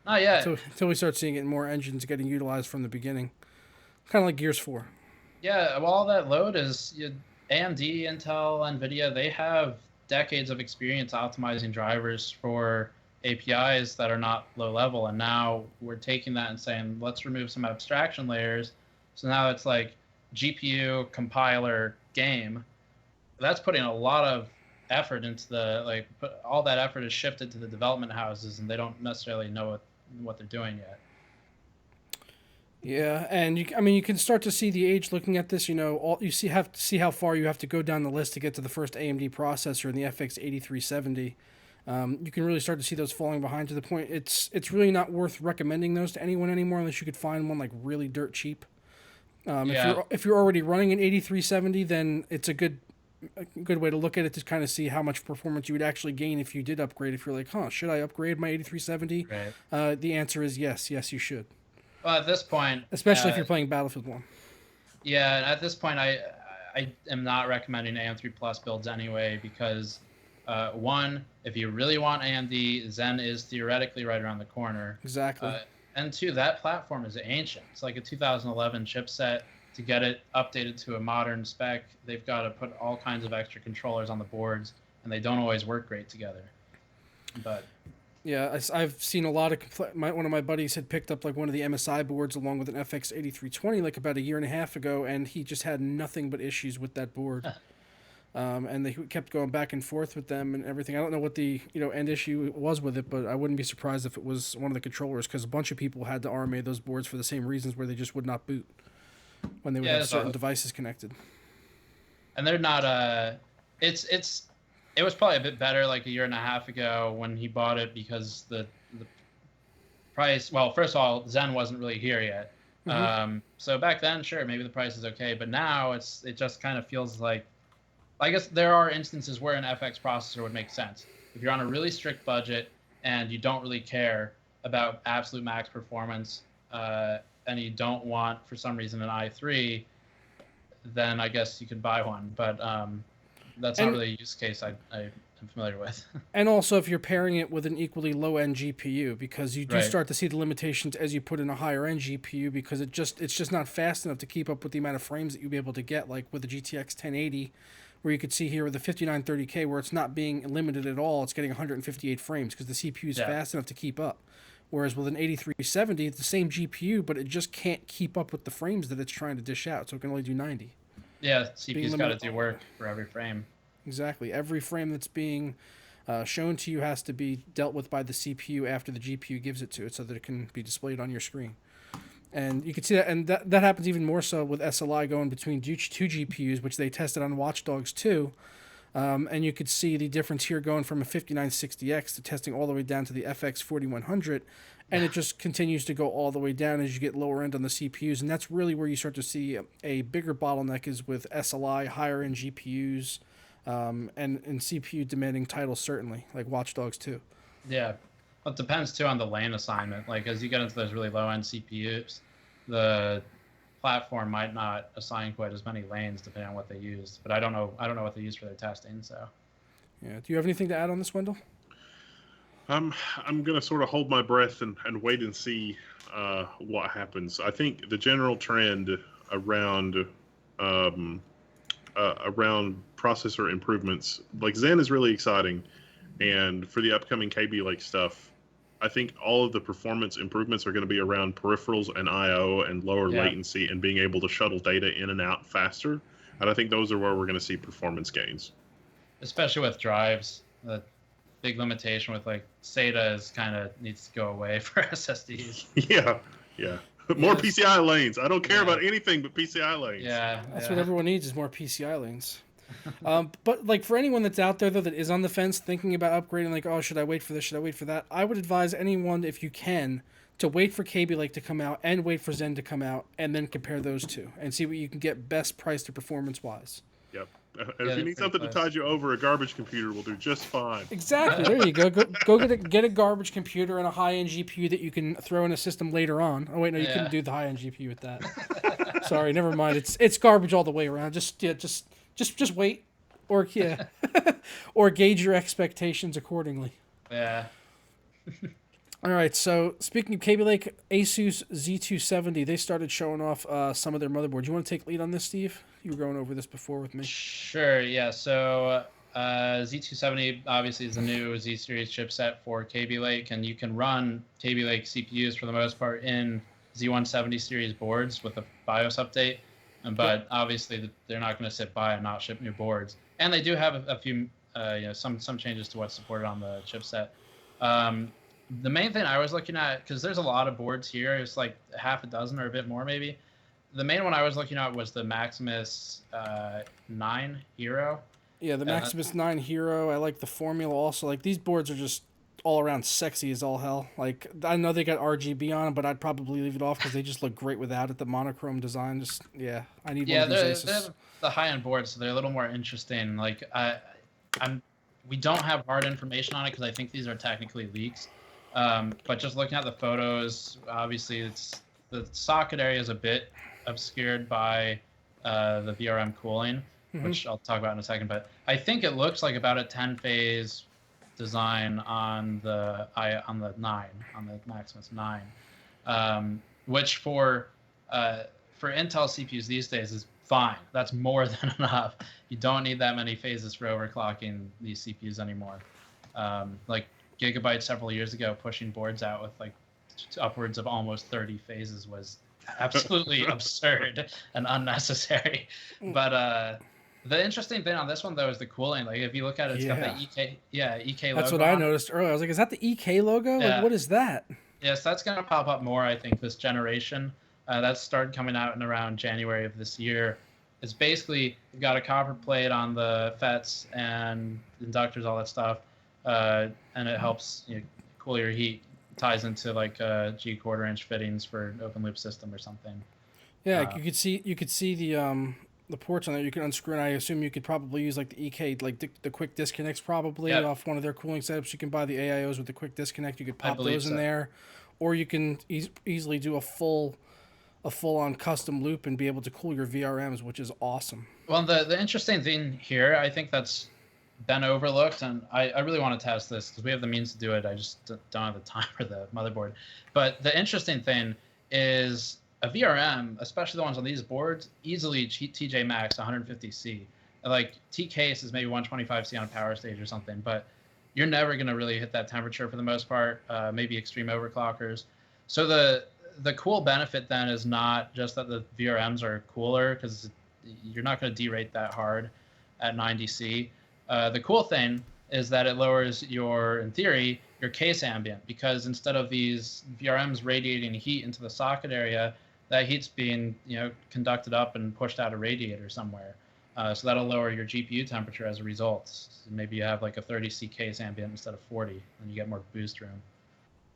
Not yet. Until we start seeing it in more engines getting utilized from the beginning, kind of like Gears 4. Yeah, well, all that load is AMD, Intel, NVIDIA. They have decades of experience optimizing drivers for APIs that are not low level, and now we're taking that and saying, let's remove some abstraction layers. So now it's like GPU, compiler, game. That's putting a lot of effort into all that effort is shifted to the development houses, and they don't necessarily know what they're doing yet. Yeah, and you can start to see the age looking at this. Have to see how far you have to go down the list to get to the first AMD processor in the FX 8370. You can really start to see those falling behind to the point it's really not worth recommending those to anyone anymore unless you could find one like really dirt cheap. If you're already running an 8370, then it's a good way to look at it to kind of see how much performance you would actually gain if you did upgrade. If you're like, should I upgrade my 8370? Right. The answer is yes, you should. Well, at this point, especially if you're playing Battlefield 1. Yeah, at this point, I am not recommending AM3 Plus builds anyway because, one, if you really want AMD, Zen is theoretically right around the corner. Exactly. And two, that platform is ancient. It's like a 2011 chipset. To get it updated to a modern spec, they've got to put all kinds of extra controllers on the boards, and they don't always work great together. But yeah, I've seen a lot of one of my buddies had picked up like one of the MSI boards along with an FX 8320 like about a year and a half ago, and he just had nothing but issues with that board. And they kept going back and forth with them and everything. I don't know what the end issue was with it, but I wouldn't be surprised if it was one of the controllers, because a bunch of people had to RMA those boards for the same reasons, where they just would not boot when they would have certain devices connected. And they're not it was probably a bit better like a year and a half ago when he bought it, because the price, well, first of all, Zen wasn't really here yet. Mm-hmm. So back then, sure, maybe the price is okay, but now it just kind of feels like, I guess there are instances where an FX processor would make sense. If you're on a really strict budget and you don't really care about absolute max performance, and you don't want, for some reason, an i3, then I guess you could buy one. But that's not really a use case I'm familiar with. And also if you're pairing it with an equally low-end GPU, because you do start to see the limitations as you put in a higher-end GPU, because it's just not fast enough to keep up with the amount of frames that you'll be able to get, like with the GTX 1080, where you could see here with the 5930K, where it's not being limited at all, it's getting 158 frames because the CPU is fast enough to keep up. Whereas with an 8370, it's the same GPU, but it just can't keep up with the frames that it's trying to dish out, so it can only do 90. Yeah, CPU's got to do work for every frame. Exactly. Every frame that's being shown to you has to be dealt with by the CPU after the GPU gives it to it, so that it can be displayed on your screen. And you can see that, and that happens even more so with SLI going between two GPUs, which they tested on Watch Dogs 2. And you could see the difference here going from a 5960X to testing all the way down to the FX 4100. And it just continues to go all the way down as you get lower end on the CPUs. And that's really where you start to see a bigger bottleneck is with SLI, higher end GPUs, and CPU demanding titles, certainly, like Watch Dogs 2. Yeah. Well, it depends too on the lane assignment. Like as you get into those really low end CPUs, the platform might not assign quite as many lanes depending on what they use. But I don't know what they use for their testing. So Yeah. Do you have anything to add on this, Wendell? I'm gonna sort of hold my breath and wait and see what happens. I think the general trend around around processor improvements, like Zen, is really exciting, and for the upcoming Kaby Lake stuff, I think all of the performance improvements are going to be around peripherals and I/O and lower latency and being able to shuttle data in and out faster. And I think those are where we're going to see performance gains. especially with drives, the big limitation with like SATA is kind of needs to go away for SSDs. Yeah. More Yes. PCI lanes. I don't care Yeah. about anything but PCI lanes. Yeah, That's what everyone needs is more PCI lanes. But like for anyone that's out there though that is on the fence thinking about upgrading, like, oh, should I wait for this? Should I wait for that? I would advise anyone, if you can, to wait for Kaby Lake to come out and wait for Zen to come out and then compare those two and see what you can get best price to performance wise. Yep. Yeah, If you they're need pretty something to close. tide you over, a garbage computer will do just fine. Exactly. There you go. Go get a garbage computer and a high end GPU that you can throw in a system later on. Oh wait, no, you couldn't do the high end GPU with that. Sorry, never mind. It's garbage all the way around. Just wait, or or gauge your expectations accordingly. Yeah. All right. So speaking of Kaby Lake, Asus Z270, they started showing off some of their motherboards. You want to take lead on this, Steve? You were going over this before with me. Sure, yeah. So Z270 obviously is the new Z series chipset for Kaby Lake, and you can run Kaby Lake CPUs for the most part in Z170 series boards with a BIOS update. But obviously they're not going to sit by and not ship new boards. And they do have a few, some changes to what's supported on the chipset. The main thing I was looking at, because there's a lot of boards here, it's like half a dozen or a bit more maybe. The main one I was looking at was the Maximus 9 Hero. Yeah, the Maximus 9 Hero. I like the Formula also. Like, these boards are just all around sexy as all hell. Like, I know they got RGB on them, but I'd probably leave it off because they just look great without it. The monochrome design, just, I need one of these Asus. They're the high-end boards, so they're a little more interesting. Like, we don't have hard information on it because I think these are technically leaks. But just looking at the photos, obviously the socket area is a bit obscured by the VRM cooling, which I'll talk about in a second. But I think it looks like about a 10-phase design on the Maximus 9, which for Intel CPUs these days is fine. That's more than enough. You don't need that many phases for overclocking these CPUs anymore. Like Gigabyte several years ago pushing boards out with like upwards of almost 30 phases was absolutely absurd and unnecessary. But the interesting thing on this one though is the cooling. Like if you look at it, it's got the EK logo. That's what I noticed earlier. I was like, is that the EK logo? Yeah. Like, what is that? Yes, that's going to pop up more, I think, this generation. That started coming out in around January of this year. It's basically you've got a copper plate on the FETs and inductors, all that stuff, and it helps cool your heat. Ties into like G quarter-inch fittings for an open loop system or something. Yeah, you could see the ports on there. You can unscrew, and I assume you could probably use like the EK, like the quick disconnects probably off one of their cooling setups. You can buy the AIOs with the quick disconnect. You could pop those in there, or you can easily do a full-on custom loop and be able to cool your VRMs, which is awesome. Well, the interesting thing here, I think that's been overlooked, and I really want to test this because we have the means to do it. I just don't have the time for the motherboard. But the interesting thing is a VRM, especially the ones on these boards, easily TJ Max 150C. Like T-Case is maybe 125C on a power stage or something, but you're never going to really hit that temperature for the most part, maybe extreme overclockers. So the cool benefit then is not just that the VRMs are cooler, because you're not going to derate that hard at 90C. The cool thing is that it lowers in theory, your case ambient, because instead of these VRMs radiating heat into the socket area, that heat's being conducted up and pushed out a radiator somewhere. So that'll lower your GPU temperature as a result. So maybe you have like a 30 CKs ambient instead of 40, and you get more boost room.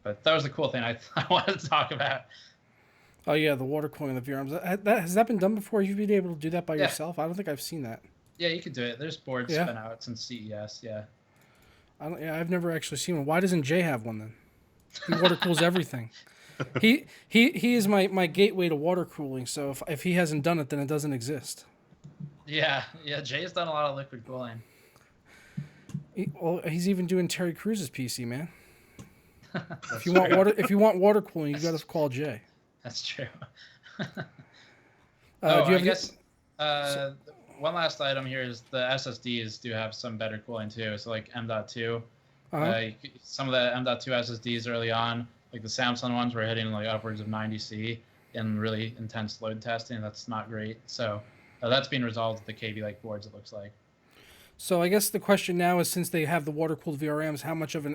But that was the cool thing I wanted to talk about. Oh yeah, the water cooling of VRMs. Has that been done before? You've been able to do that by Yeah. yourself? I don't think I've seen that. Yeah, you could do it. There's boards Yeah. spin out since CES. Yeah. I've never actually seen one. Why doesn't Jay have one then? He water cools everything. He is my gateway to water cooling. So if he hasn't done it, then it doesn't exist. Yeah. Jay's done a lot of liquid cooling. He's even doing Terry Cruz's PC, man. If you want water cooling, you got to call Jay. That's true. I guess one last item here is the SSDs do have some better cooling too. So like M.2, some of the M.2 SSDs early on, like the Samsung ones, were hitting like upwards of 90 C in really intense load testing. That's not great. So that's being resolved with the Kaby like boards. It looks like. So I guess the question now is, since they have the water cooled VRMs, how much of a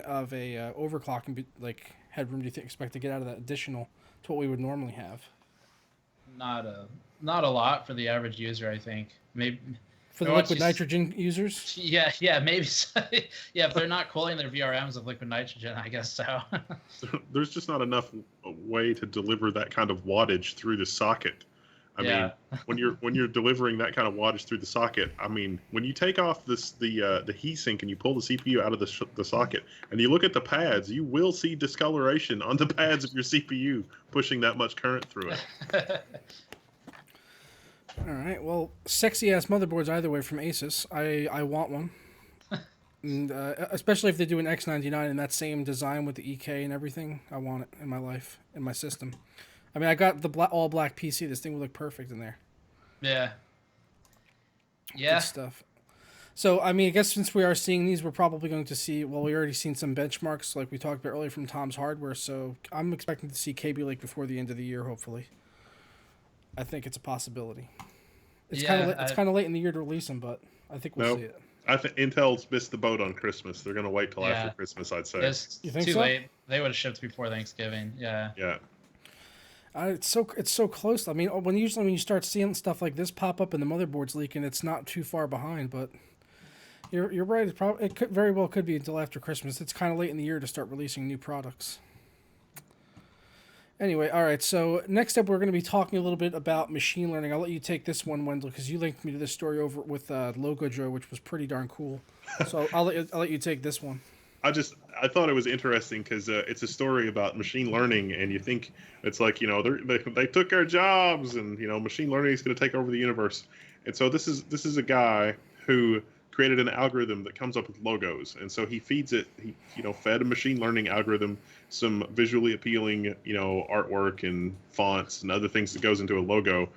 overclocking like headroom do you expect to get out of that additional to what we would normally have? Not a lot for the average user, I think. Maybe for the liquid nitrogen users. Yeah, maybe. So. Yeah, if they're not cooling their VRMs with liquid nitrogen, I guess so. There's just not enough way to deliver that kind of wattage through the socket. I mean, when you're delivering that kind of wattage through the socket, I mean, when you take off the heatsink and you pull the CPU out of the socket and you look at the pads, you will see discoloration on the pads of your CPU pushing that much current through it. All right. Well, sexy ass motherboards either way from Asus. I want one, and especially if they do an X99 in that same design with the EK and everything. I want it in my life, in my system. I mean, I got the all black PC. This thing would look perfect in there. Yeah. Good stuff. So, I mean, I guess since we are seeing these, we're probably going to see, well, we already seen some benchmarks like we talked about earlier from Tom's Hardware. So I'm expecting to see Kaby Lake before the end of the year, hopefully. I think it's a possibility. It's kind of late in the year to release them, but I think we'll see it. I think Intel's missed the boat on Christmas. They're going to wait till after Christmas, I'd say. You think too late. They would have shipped before Thanksgiving. Yeah. Yeah. It's so close. I mean, when you start seeing stuff like this pop up and the motherboard's leaking, it's not too far behind. But you're right. It could very well be until after Christmas. It's kind of late in the year to start releasing new products. Anyway, all right. So next up, we're going to be talking a little bit about machine learning. I'll let you take this one, Wendell, because you linked me to this story over with Logo Joe, which was pretty darn cool. So I'll let you take this one. I thought it was interesting because it's a story about machine learning, and you think it's like, they took our jobs, and machine learning is going to take over the universe. And so this is a guy who created an algorithm that comes up with logos, and so he feeds it. He fed a machine learning algorithm some visually appealing artwork and fonts and other things that goes into a logo,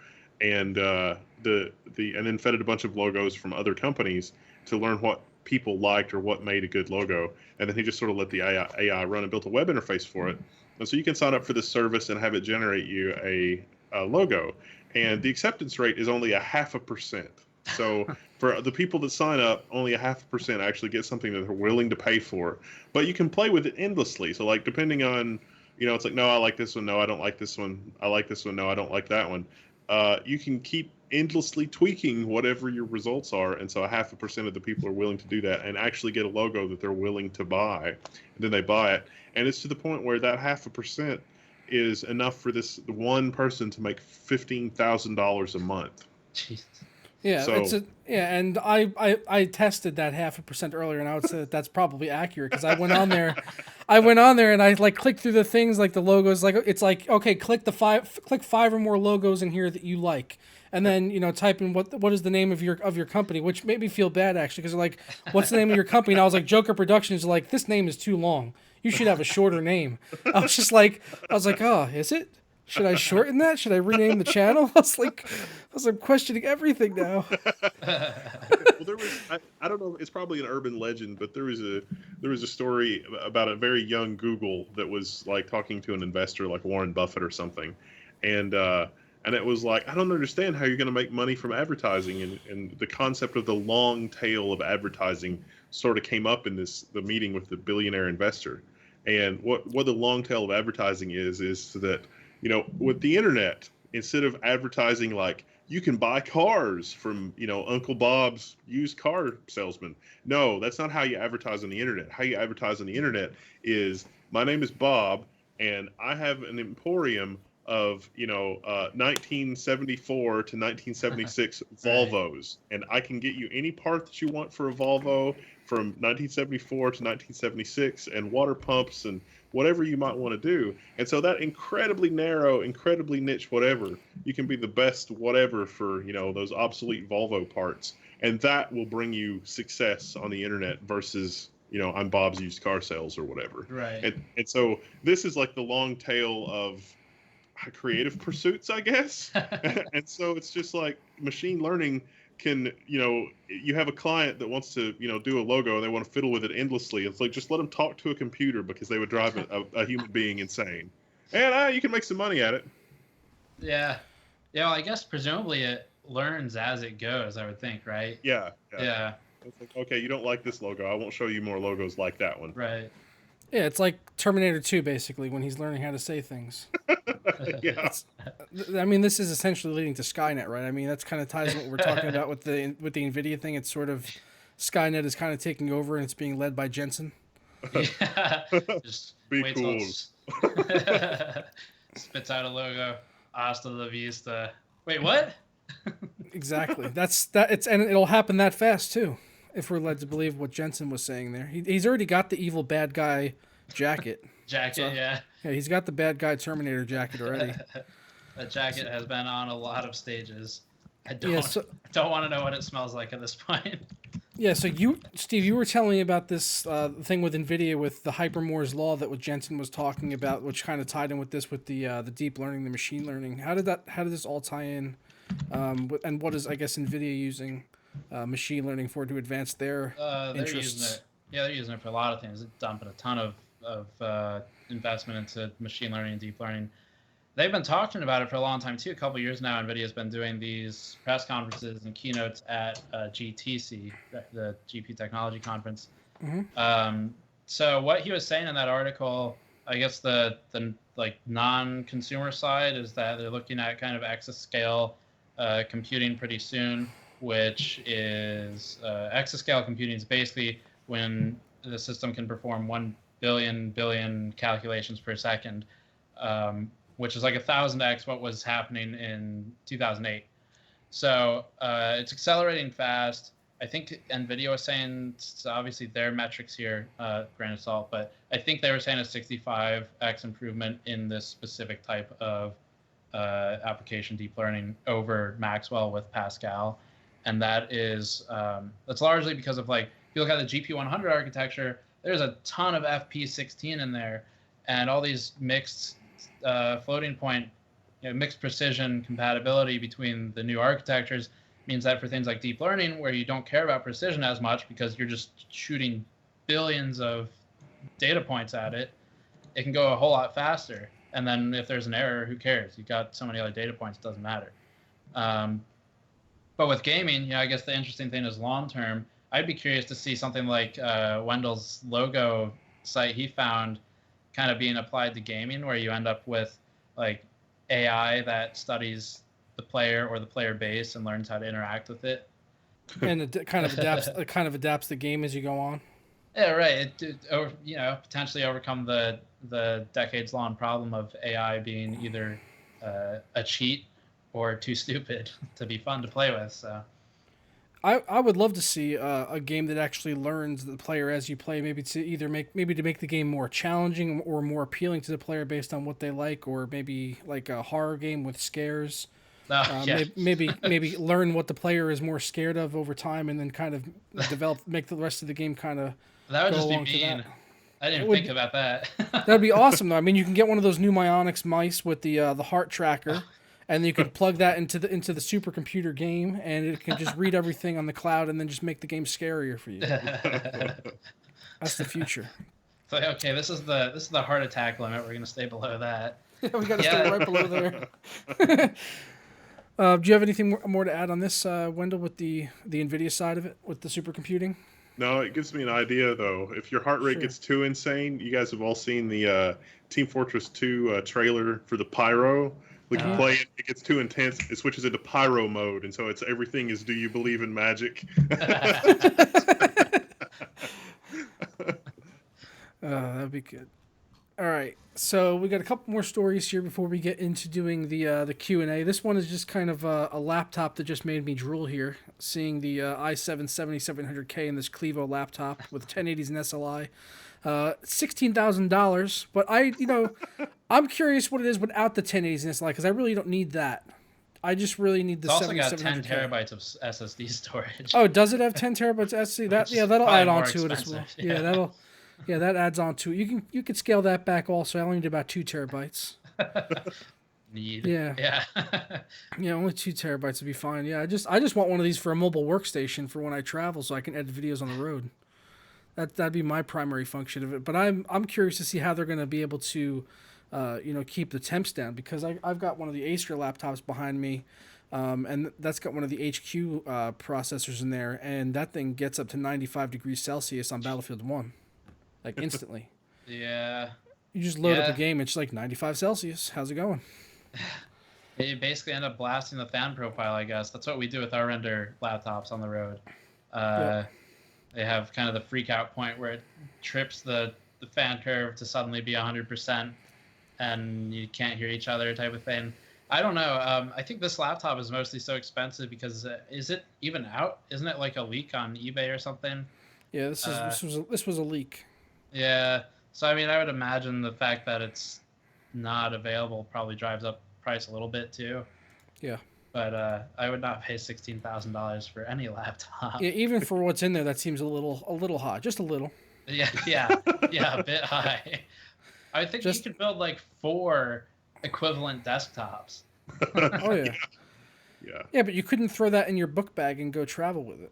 and and then fed it a bunch of logos from other companies to learn what people liked or what made a good logo, and then he just sort of let the AI run and built a web interface for it. And so you can sign up for this service and have it generate you a logo, and the acceptance rate is only 0.5%. So for the people that sign up, only 0.5% actually get something that they're willing to pay for. But you can play with it endlessly. So like depending on, it's like, no, I like this one. No, I don't like this one. I like this one. No, I don't like that one. You can keep endlessly tweaking whatever your results are, and so 0.5% of the people are willing to do that and actually get a logo that they're willing to buy, and then they buy it, and it's to the point where that 0.5% is enough for this one person to make $15,000 a month. Jeez. Yeah, so, and I tested that 0.5% earlier, and I would say that's probably accurate because I went on there and I like clicked through the things like the logos, like it's like, okay, click five or more logos in here that you like, and then type in what is the name of your company, which made me feel bad actually because like, what's the name of your company? And I was like, Joker Productions. Like, this name is too long. You should have a shorter name. I was like, oh, is it? Should I shorten that? Should I rename the channel? I was like questioning everything now. Well, there was I don't know. It's probably an urban legend, but there was a story about a very young Google that was like talking to an investor like Warren Buffett or something, and it was like, I don't understand how you're going to make money from advertising, and the concept of the long tail of advertising sort of came up in the meeting with the billionaire investor, and what the long tail of advertising is that with the internet, instead of advertising like you can buy cars from, Uncle Bob's used car salesman. No, that's not how you advertise on the internet. How you advertise on the internet is, my name is Bob, and I have an emporium of 1974 to 1976 Right. Volvos, and I can get you any part that you want for a Volvo from 1974 to 1976, and water pumps and whatever you might want to do. And so that incredibly narrow, incredibly niche whatever, you can be the best whatever for those obsolete Volvo parts, and that will bring you success on the internet versus I'm Bob's used car sales or whatever. Right. And so this is like the long tail of creative pursuits, I guess. And so it's just like machine learning can, you have a client that wants to, do a logo and they want to fiddle with it endlessly. It's like, just let them talk to a computer, because they would drive a human being insane. And you can make some money at it. Yeah. Yeah, well, I guess presumably it learns as it goes, I would think, right? Yeah. Yeah. It's like, okay, you don't like this logo, I won't show you more logos like that one. Right. Yeah, it's like Terminator 2, basically, when he's learning how to say things. Yeah. I mean, this is essentially leading to Skynet, right? I mean, that's kind of ties what we're talking about with the NVIDIA thing. It's sort of Skynet is kind of taking over, and it's being led by Jensen. Yeah. Just Be wait cool. till spits out a logo. Hasta la vista. Wait, what? Exactly. And it'll happen that fast too, if we're led to believe what Jensen was saying there. He's already got the evil bad guy jacket. Jacket, yeah. Yeah, he's got the bad guy Terminator jacket already. That jacket has been on a lot of stages. I Yeah, don't want to know what it smells like at this point. Yeah, so Steve, you were telling me about this thing with NVIDIA with the Hypermore's law that what Jensen was talking about, which kind of tied in with this, with the deep learning, the machine learning. How did this all tie in? And what is, I guess, NVIDIA using machine learning for to advance their They're interests? using it. Yeah, they're using it for a lot of things. They're dumping a ton of investment into machine learning and deep learning. They've been talking about it for a long time too. A couple years now, NVIDIA's been doing these press conferences and keynotes at GTC, the GP Technology Conference. Mm-hmm. So what he was saying in that article, I guess the like non-consumer side is that they're looking at kind of exascale computing pretty soon, which is exascale computing is basically when the system can perform 1 billion calculations per second. Which is like 1,000x what was happening in 2008. So it's accelerating fast. I think NVIDIA was saying, so obviously their metrics here, grain of salt, but I think they were saying a 65x improvement in this specific type of application deep learning over Maxwell with Pascal. And that is, that's largely because of, like, if you look at the GP100 architecture, there's a ton of FP16 in there, and all these mixed floating point, mixed precision compatibility between the new architectures means that for things like deep learning, where you don't care about precision as much because you're just shooting billions of data points at it, it can go a whole lot faster. And then if there's an error, who cares? You've got so many other data points, it doesn't matter. But with gaming, I guess the interesting thing is long term. I'd be curious to see something like Wendell's logo site he found kind of being applied to gaming, where you end up with like AI that studies the player or the player base and learns how to interact with it, And it kind of adapts the game as you go on. Yeah, right. Potentially overcome the decades-long problem of AI being either a cheat or too stupid to be fun to play with. So I would love to see a game that actually learns the player as you play, maybe to make the game more challenging or more appealing to the player based on what they like, or maybe like a horror game with scares. yeah. Maybe learn what the player is more scared of over time, and then kind of make the rest of the game kind of That would go just be along to mean. that. I didn't think about that. That'd be awesome, though. I mean, you can get one of those new Myonix mice with the heart tracker, and you can plug that into the supercomputer game, and it can just read everything on the cloud, and then just make the game scarier for you. That's the future. It's like, okay, this is the heart attack limit. We're gonna stay below that. Yeah, we got to stay right below there. Do you have anything more to add on this, Wendell, with the NVIDIA side of it, with the supercomputing? No, it gives me an idea, though. If your heart rate gets too insane, you guys have all seen the Team Fortress 2 trailer for the Pyro, Like you play it, it gets too intense, it switches into pyro mode, and so it's everything is, do you believe in magic? That'd be good. All right, so we got a couple more stories here before we get into doing the Q&A. This one is just kind of a laptop that just made me drool here, seeing the i7 7700K in this Clevo laptop with 1080s and SLI. $16,000, but I'm curious what it is without the 1080s and SLI, because I really don't need that. I just really need the It's also got 7700K. 10 terabytes of SSD storage. Oh, does it have 10 terabytes SSD? That'll probably add on more to it as well. expensive, Yeah, that adds on to it. You could scale that back also. I only need about 2 terabytes. Yeah, only 2 terabytes would be fine. Yeah, I just want one of these for a mobile workstation for when I travel, so I can edit videos on the road. That'd be my primary function of it. But I'm curious to see how they're going to be able to, keep the temps down, because I've got one of the Acer laptops behind me, and that's got one of the HQ processors in there, and that thing gets up to 95 degrees Celsius on Battlefield 1, like instantly. Yeah. You just load up a game, it's like 95 Celsius. How's it going? You basically end up blasting the fan profile, I guess. That's what we do with our render laptops on the road. They have kind of the freak out point where it trips the fan curve to suddenly be 100%, and you can't hear each other type of thing. I don't know. I think this laptop is mostly so expensive because is it even out? Isn't it like a leak on eBay or something? Yeah, this was a leak. Yeah. So I mean, I would imagine the fact that it's not available probably drives up price a little bit too. Yeah. But I would not pay $16,000 for any laptop. Yeah, even for what's in there, that seems a little high, just a little. Yeah, a bit high. I think you could build like 4 equivalent desktops. Oh yeah. Yeah. Yeah, but you couldn't throw that in your book bag and go travel with it.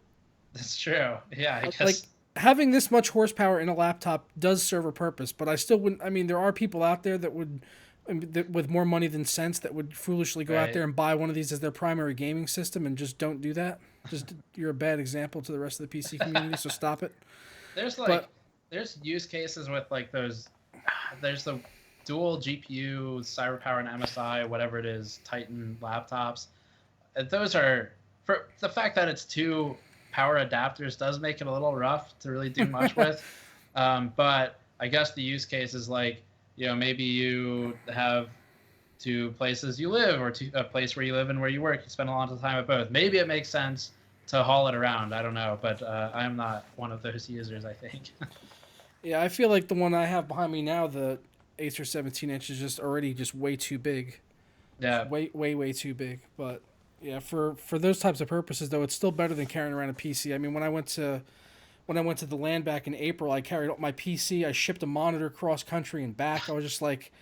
That's true. Yeah, I guess. Like, having this much horsepower in a laptop does serve a purpose, but I still wouldn't. I mean, there are people out there that would, with more money than sense, that would foolishly go out there and buy one of these as their primary gaming system, and just don't do that. You're a bad example to the rest of the PC community, so stop it. There's use cases with like those. There's the dual GPU, CyberPower and MSI, whatever it is, Titan laptops. Those are, for the fact that it's 2 power adapters does make it a little rough to really do much with. But I guess the use case is like, maybe you have 2 places you live, or a place where you live and where you work. You spend a lot of time at both. Maybe it makes sense to haul it around. I don't know, but I'm not one of those users, I think. Yeah, I feel like the one I have behind me now, the Acer 17-inch, is just already way too big. Yeah. Way too big. But yeah, for those types of purposes, though, it's still better than carrying around a PC. I mean, when I went to the land back in April, I carried up my PC. I shipped a monitor cross country and back. I was just like,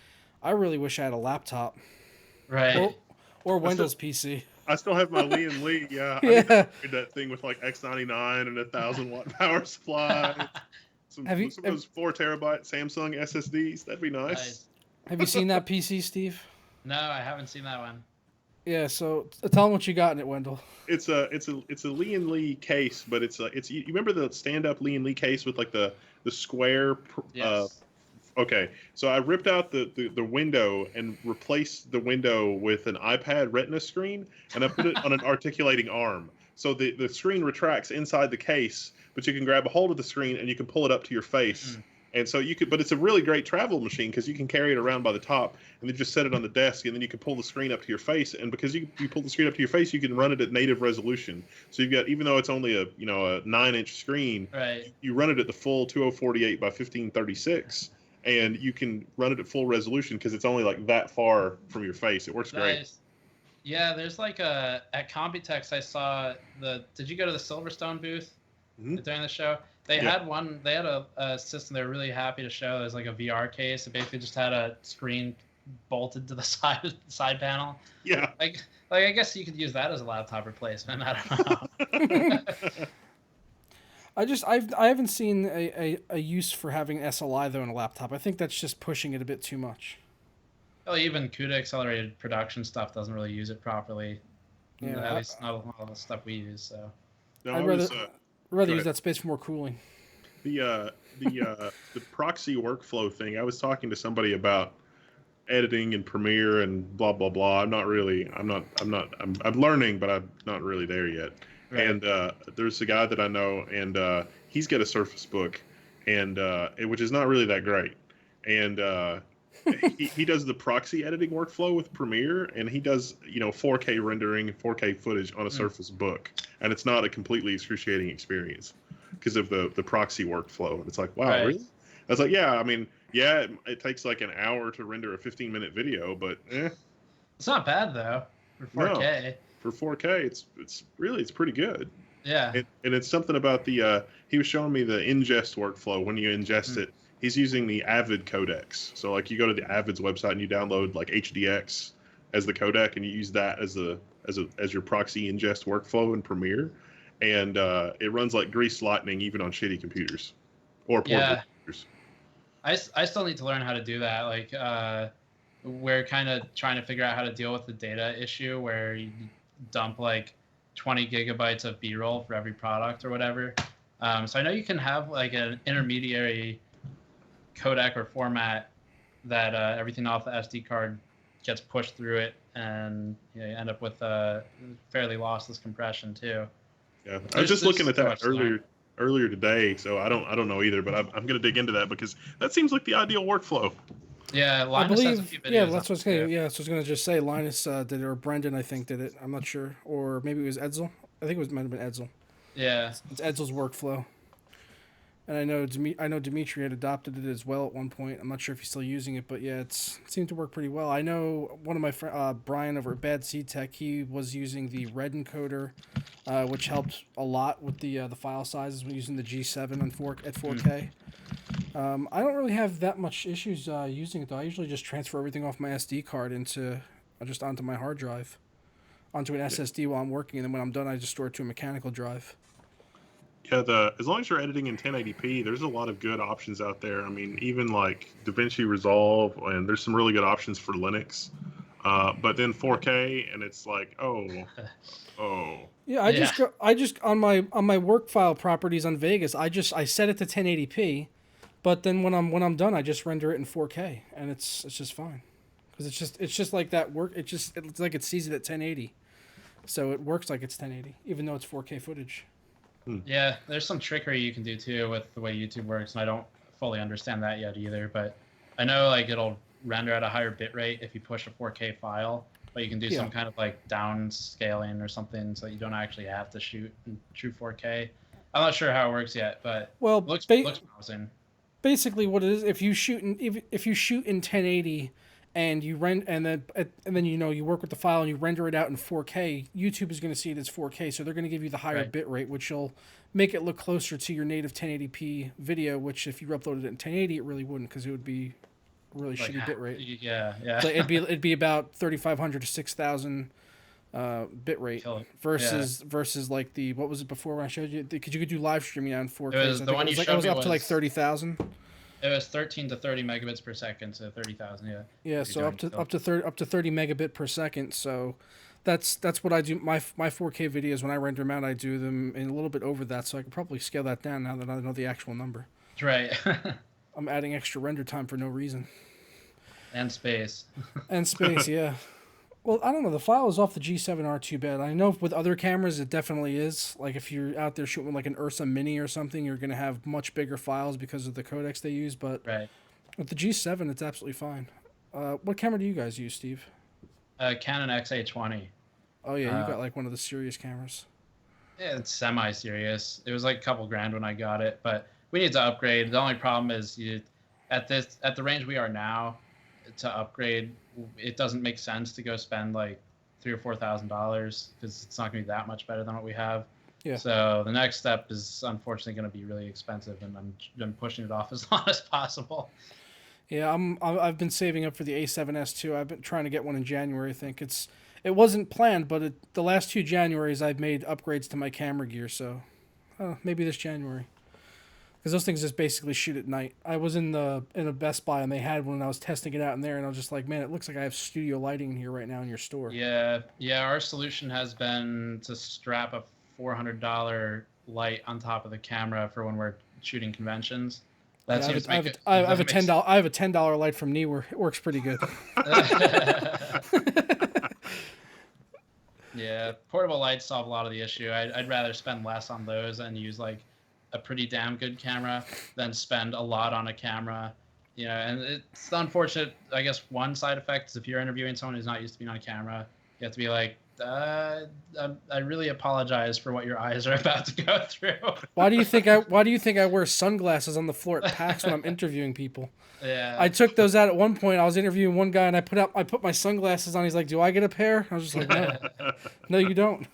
I really wish I had a laptop. Right. Or Wendell's PC. I still have my Lee and Lee. Yeah. Yeah. I did that thing with like X99 and 1,000-watt power supply. Some of those 4 terabyte Samsung SSDs. That'd be nice. Have you seen that PC, Steve? No, I haven't seen that one. Yeah, so tell them what you got in it, Wendell. It's a Lee and Lee case, but you remember the stand-up Lee and Lee case with like the square. Yes. Okay, so I ripped out the window and replaced the window with an iPad Retina screen, and I put it on an articulating arm. So the screen retracts inside the case, but you can grab a hold of the screen and you can pull it up to your face. And so but it's a really great travel machine because you can carry it around by the top and then just set it on the desk, and then you can pull the screen up to your face. And because you pull the screen up to your face, you can run it at native resolution. So you've got, even though it's only a 9-inch screen, right, you run it at the full 2048 by 1536, and you can run it at full resolution because it's only like that far from your face. It works great. Yeah, there's like at Computex I saw did you go to the Silverstone booth during the show? They had a system they were really happy to show. There's like a VR case. It basically just had a screen bolted to the side panel. Yeah. Like I guess you could use that as a laptop replacement. I don't know. I haven't seen a use for having SLI though in a laptop. I think that's just pushing it a bit too much. Well, even CUDA accelerated production stuff doesn't really use it properly. Yeah, at least not a lot of the stuff we use. So no, I'd rather use that space for more cooling. The proxy workflow thing, I was talking to somebody about editing and Premiere and blah blah blah. I'm I'm learning, but I'm not really there yet. Right. And there's a guy that I know, and he's got a Surface Book, and which is not really that great. And he does the proxy editing workflow with Premiere, and he does 4K rendering, 4K footage on a Surface Book, and it's not a completely excruciating experience because of the proxy workflow. And it's like, wow, Right. really? I was like, yeah, I mean, yeah, it takes like an hour to render a 15-minute video, but It's not bad though for 4K. For 4K, it's pretty good. Yeah. And it's something about the he was showing me the ingest workflow. When you ingest it, he's using the Avid codecs. So like you go to the Avid's website and you download like HDX as the codec, and you use that as your proxy ingest workflow in Premiere, and it runs like greased lightning even on shitty computers or portable computers. I still need to learn how to do that. Like we're kind of trying to figure out how to deal with the data issue where you dump like 20 gigabytes of B-roll for every product or whatever. So I know you can have like an intermediary codec or format that everything off the SD card gets pushed through it, and you end up with fairly lossless compression too. Yeah, I was just looking at that earlier today, so I don't know either, but I'm going to dig into that because that seems like the ideal workflow. Yeah, Linus I believe. has a few videos. Yeah, that's what I was saying. Yeah, so I was gonna just say Linus did it, or Brendan I think did it. I'm not sure, or maybe it was Edsel. I think it might have been Edsel. Yeah, it's Edsel's workflow. And I know Dimitri had adopted it as well at one point. I'm not sure if he's still using it, but yeah, it seemed to work pretty well. I know one of my friends, Brian over at Bad Seed Tech, he was using the Red encoder, which helped a lot with the file sizes when using the G7 at 4K. I don't really have that much issues using it though. I usually just transfer everything off my SD card onto my hard drive, onto an SSD while I'm working, and then when I'm done, I just store it to a mechanical drive. Yeah, as long as you're editing in 1080p, there's a lot of good options out there. I mean, even like DaVinci Resolve, and there's some really good options for Linux. But then 4K, and it's like, oh. Yeah, I just on my work file properties on Vegas, I set it to 1080p, but then when I'm done, I just render it in 4K, and it's just fine, because it's just like that work. It's like it sees it at 1080, so it works like it's 1080, even though it's 4K footage. Yeah, there's some trickery you can do too with the way YouTube works, and I don't fully understand that yet either. But I know like it'll render at a higher bit rate if you push a 4K file, but you can do some kind of like downscaling or something so that you don't actually have to shoot in true 4K. I'm not sure how it works yet, but looks promising. Basically, what it is, if you shoot in 1080. And you and then you work with the file and you render it out in 4K. YouTube is going to see it as 4K, so they're going to give you the higher bit rate, which will make it look closer to your native 1080p video. Which, if you uploaded it in 1080, it really wouldn't, because it would be a really shitty bit rate. Yeah. So it'd be about 3,500 to 6,000 bit rate versus like the, what was it before when I showed you? Because you could do live streaming on 4K. It was up to like 30,000. It was 13 to 30 megabits per second, so 30,000. Yeah. Yeah, so up to 30 megabit per second. So that's what I do. My 4K videos, when I render them out, I do them in a little bit over that. So I could probably scale that down now that I know the actual number. Right. I'm adding extra render time for no reason. And space. Yeah. Well, I don't know. The file is off the G7 aren't too bad. I know with other cameras, it definitely is. Like if you're out there shooting with like an Ursa Mini or something, you're going to have much bigger files because of the codecs they use. But with the G7, it's absolutely fine. What camera do you guys use, Steve? Canon XA20. Oh, yeah. You got like one of the serious cameras. Yeah, it's semi-serious. It was like a couple grand when I got it, but we need to upgrade. The only problem is at the range we are now, to upgrade, it doesn't make sense to go spend like $3,000 or $4,000 because it's not going to be that much better than what we have. Yeah. So the next step is unfortunately going to be really expensive, and I'm pushing it off as long as possible. Yeah, I've been saving up for the A7S too. I've been trying to get one in January. I think it wasn't planned, but the last 2 Januaries I've made upgrades to my camera gear. So maybe this January. Because those things just basically shoot at night. I was in a Best Buy and they had one and I was testing it out in there and I was just like, man, it looks like I have studio lighting in here right now in your store. Yeah. Our solution has been to strap a $400 light on top of the camera for when we're shooting conventions. That Yeah, seems to make it. I have that a makes- I have a $10 light from Neewer. It works pretty good. Yeah, portable lights solve a lot of the issue. I'd rather spend less on those and use like a pretty damn good camera than spend a lot on a camera. You know, and it's unfortunate. I guess one side effect is if you're interviewing someone who's not used to being on camera, you have to be like, I really apologize for what your eyes are about to go through. Why do you think I wear sunglasses on the floor at PAX when I'm interviewing people? Yeah. I took those out at one point. I was interviewing one guy and I put my sunglasses on. He's like, "Do I get a pair?" I was just like, "No, no, you don't."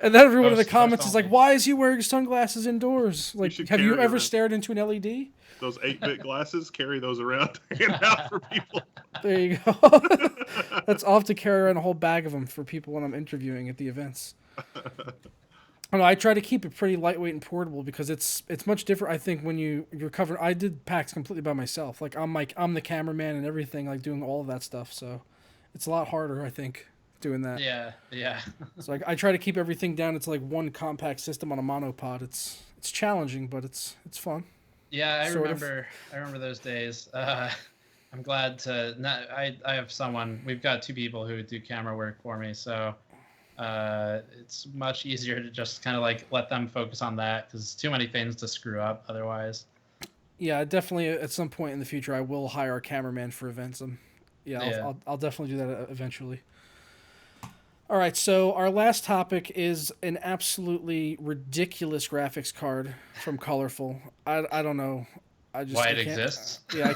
And then everyone in the comments is like, "Why is he wearing sunglasses indoors? Like, should have you carry ever around stared into an LED?" those 8-bit glasses, carry those around and out for people. There you go. That's I'll have to carry around a whole bag of them for people when I'm interviewing at the events. I don't know, I try to keep it pretty lightweight and portable because it's much different. I think when you're covered. I did PAX completely by myself. Like I'm the cameraman and everything, like doing all of that stuff. So it's a lot harder, I think, doing that. Yeah, yeah. So I try to keep everything down. It's like one compact system on a monopod. It's challenging, but it's fun. Yeah, I Sort of. remember those days. I'm glad to. I have someone. We've got two people who do camera work for me, so it's much easier to just kind of like let them focus on that because too many things to screw up otherwise. Yeah, definitely. At some point in the future, I will hire a cameraman for events. Yeah. I'll definitely do that eventually. All right, so our last topic is an absolutely ridiculous graphics card from Colorful. I don't know. I just Why I it can't- exists? Yeah,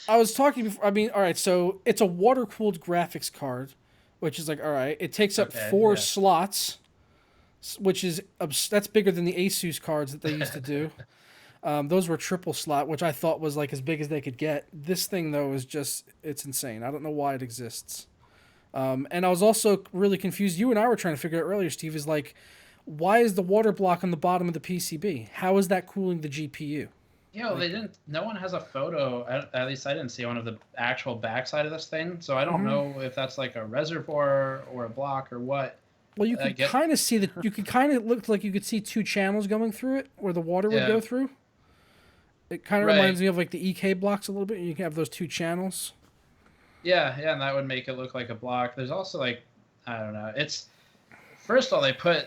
I was talking before. I mean, all right, so it's a water cooled graphics card, which is like all right. It takes up Okay, 4 yeah. slots, which is that's bigger than the Asus cards that they used to do. Those were triple slot, which I thought was like as big as they could get. This thing though is it's insane. I don't know why it exists. And I was also really confused. You and I were trying to figure out earlier, Steve, is like, why is the water block on the bottom of the PCB? How is that cooling the GPU? Yeah, they didn't. No one has a photo. At least I didn't see one of the actual backside of this thing. So I don't know if that's like a reservoir or a block or what. Well, you could kind of see that. You could kind of look like you could see 2 channels going through it, where the water would go through. It kind of reminds me of like the EK blocks a little bit. You can have those 2 channels. Yeah, and that would make it look like a block. There's also like, I don't know. It's first of all they put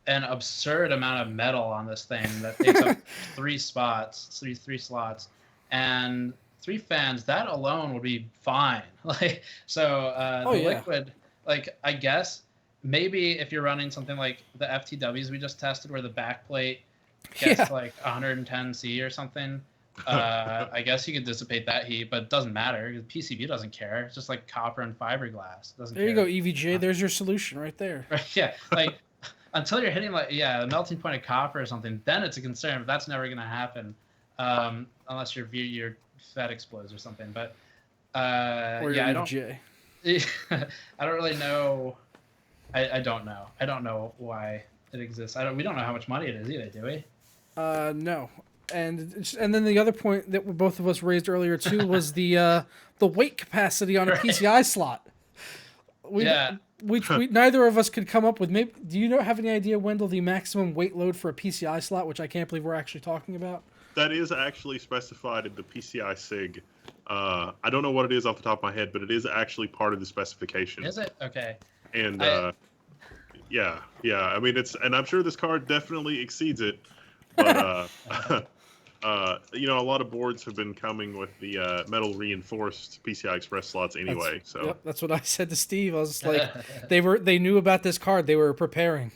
an absurd amount of metal on this thing that takes up 3 spots, three slots, and 3 fans. That alone would be fine. Like so, liquid. Like I guess maybe if you're running something like the FTWs we just tested, where the backplate gets like 110 C or something. I guess you could dissipate that heat, but it doesn't matter because PCB doesn't care. It's just like copper and fiberglass. It doesn't There you care. go, EVGA. There's your solution right there. Yeah, like until you're hitting like the melting point of copper or something, then it's a concern. But that's never gonna happen unless your FET explodes or something. But Or yeah, EVGA. I don't really know. I don't know. I don't know why it exists. We don't know how much money it is either, do we? No. And then the other point that both of us raised earlier too was the weight capacity on a PCI slot. We neither of us could come up with. Maybe do you have any idea, Wendell, the maximum weight load for a PCI slot, which I can't believe we're actually talking about? That is actually specified in the PCI SIG. I don't know what it is off the top of my head, but it is actually part of the specification. Is it? Okay. And yeah. I mean, and I'm sure this card definitely exceeds it. But you know, a lot of boards have been coming with the metal reinforced PCI Express slots anyway. That's what I said to Steve. I was like, they knew about this card. They were preparing.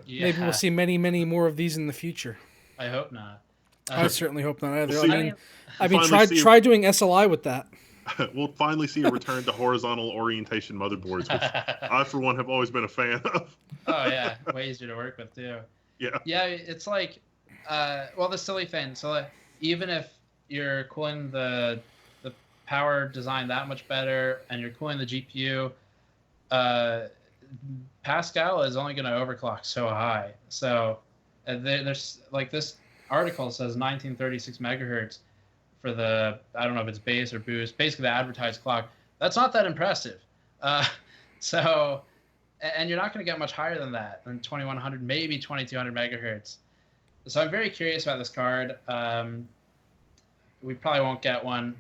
Yeah. Maybe we'll see many, many more of these in the future. I hope not. I certainly hope not either. We'll I mean, try doing SLI with that. We'll finally see a return to horizontal orientation motherboards, which I, for one, have always been a fan of. Oh yeah, way easier to work with too. Yeah, it's like, well, the silly thing. So even if you're cooling the power design that much better, and you're cooling the GPU, Pascal is only going to overclock so high. So there's like this article says 1936 megahertz for the, I don't know if it's base or boost, basically the advertised clock. That's not that impressive. And you're not going to get much higher than that, than 2100, maybe 2200 megahertz. So I'm very curious about this card. We probably won't get one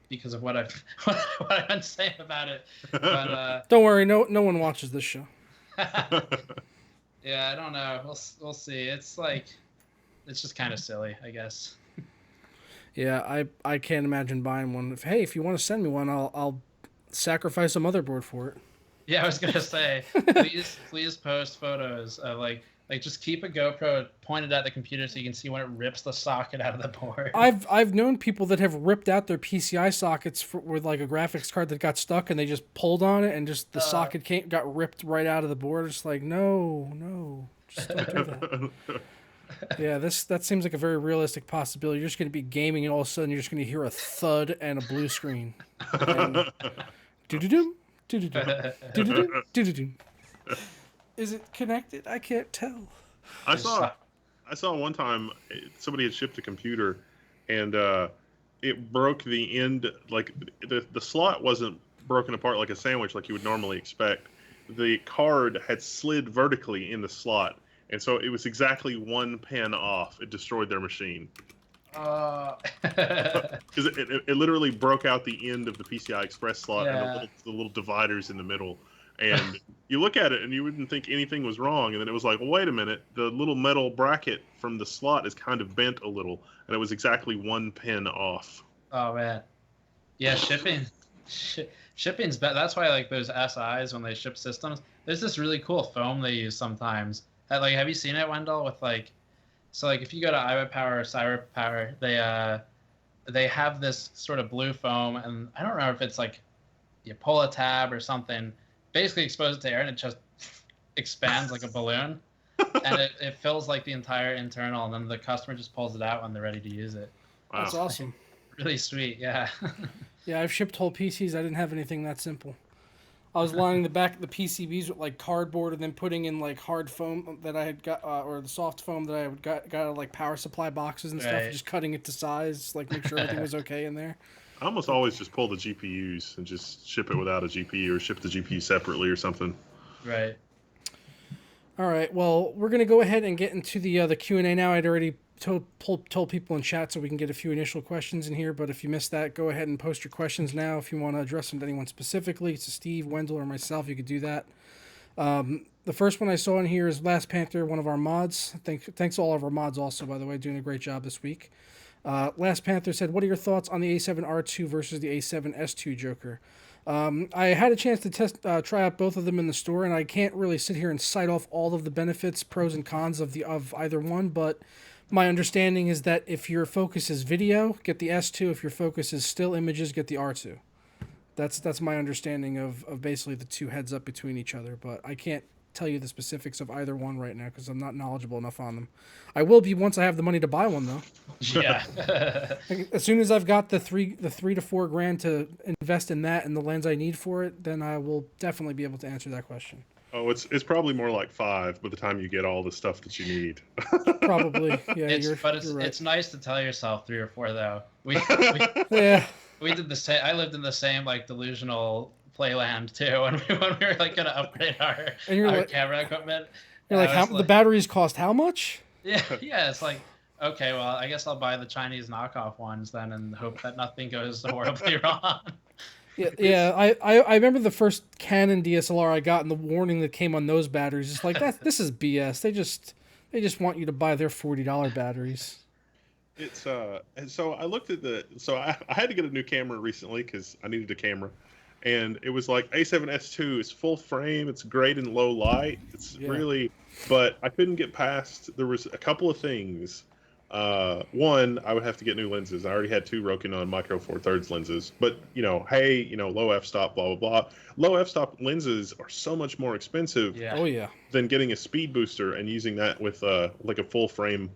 because of what I've what I've been saying about it. But Don't worry, no one watches this show. yeah, I don't know. We'll see. It's like it's just kind of silly, I guess. Yeah, I can't imagine buying one. If you want to send me one, I'll sacrifice a motherboard for it. Yeah, I was gonna say, please post photos of like just keep a GoPro pointed at the computer so you can see when it rips the socket out of the board. I've known people that have ripped out their PCI sockets with like a graphics card that got stuck and they just pulled on it and just the socket got ripped right out of the board. It's like no, just don't do that. Yeah, that seems like a very realistic possibility. You're just going to be gaming and all of a sudden you're just going to hear a thud and a blue screen. Do-do-doo, do-do-doo, do-do-doo, do-do-doo. Is it connected? I can't tell. I saw one time somebody had shipped a computer and it broke the end, like the slot wasn't broken apart like a sandwich like you would normally expect. The card had slid vertically in the slot, and so it was exactly one pin off. It destroyed their machine. Because it literally broke out the end of the PCI Express slot and the little dividers in the middle. And you look at it and you wouldn't think anything was wrong. And then it was like, well, wait a minute. The little metal bracket from the slot is kind of bent a little. And it was exactly one pin off. Oh, man. Yeah, shipping's bad. That's why like those SIs, when they ship systems, there's this really cool foam they use sometimes. Like, have you seen it, Wendell? With like, so like if you go to iWeb Power or Cyber Power, they have this sort of blue foam, and I don't remember if it's like you pull a tab or something, basically expose it to air, and it just expands like a balloon, and it fills like the entire internal, and then the customer just pulls it out when they're ready to use it. Wow. That's awesome. Really sweet, yeah. Yeah, I've shipped whole PCs. I didn't have anything that simple. I was lining the back of the PCBs with like cardboard and then putting in like hard foam that I had got, or the soft foam that I had got out of like power supply boxes and stuff, Right. and just cutting it to size, like make sure everything was okay in there. I almost always just pull the GPUs and just ship it without a GPU or ship the GPU separately or something. Right. All right, well, we're going to go ahead and get into the Q&A now. I'd already told people in chat so we can get a few initial questions in here, but if you missed that, go ahead and post your questions now. If you want to address them to anyone specifically, to Steve, Wendell, or myself, you could do that. The first one I saw in here is Last Panther, one of our mods. Thanks to all of our mods also, by the way, doing a great job this week. Last Panther said, what are your thoughts on the A7R2 versus the A7S2 Joker? I had a chance to try out both of them in the store, and I can't really sit here and cite off all of the benefits, pros and cons of either one, but my understanding is that if your focus is video, get the S2. If your focus is still images, get the R2. That's my understanding of basically the two heads up between each other, but I can't tell you the specifics of either one right now because I'm not knowledgeable enough on them. I will be once I have the money to buy one, though. Yeah. As soon as I've got the $3 to $4 grand to invest in that and the lens I need for it, then I will definitely be able to answer that question. Oh, it's probably more like 5 by the time you get all the stuff that you need. Probably, yeah. It's right. It's nice to tell yourself 3 or 4 though. Yeah. We did the same. I lived in the same like delusional playland too when we were like gonna upgrade our camera equipment. You're like, the batteries cost how much? Yeah. It's like, okay, well, I guess I'll buy the Chinese knockoff ones then and hope that nothing goes horribly wrong. Yeah. I remember the first Canon DSLR I got and the warning that came on those batteries. It's like this is BS. They just want you to buy their $40 batteries. It's and so I looked at I had to get a new camera recently because I needed a camera, and it was like A7S2 is full frame. It's great in low light. It's really, but I couldn't get past. There was a couple of things. One, I would have to get new lenses. I already had 2 Rokinon Micro Four Thirds lenses, but low f-stop, blah blah blah. Low f-stop lenses are so much more expensive. Yeah. Oh yeah. Than getting a speed booster and using that with like a full frame.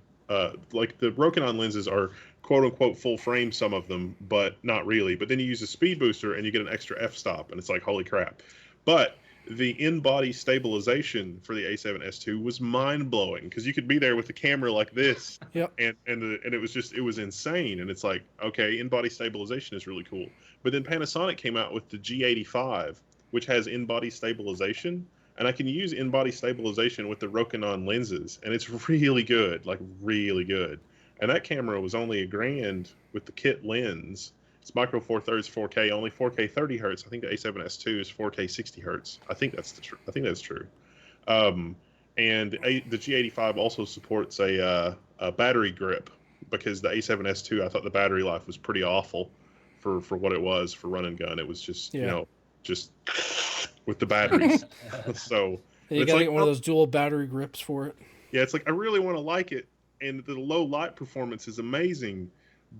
Like the Rokinon lenses are quote unquote full frame, some of them, but not really. But then you use a speed booster and you get an extra f-stop, and it's like holy crap. But the in-body stabilization for the A7S2 was mind-blowing because you could be there with the camera like this, yep. and it was insane. And it's like, okay, in-body stabilization is really cool. But then Panasonic came out with the G85, which has in-body stabilization, and I can use in-body stabilization with the Rokinon lenses, and it's really good, like really good. And that camera was only $1,000 with the kit lens. It's micro four thirds 4K, only 4K 30 hertz. I think the A7S2 is 4K 60 hertz. I think that's I think that's true. Um, and the G85 also supports a battery grip, because the A7S2, I thought the battery life was pretty awful for what it was for run and gun. It was just just with the batteries. So you gotta get one of those dual battery grips for it. Yeah, it's like I really want to like it, and the low light performance is amazing,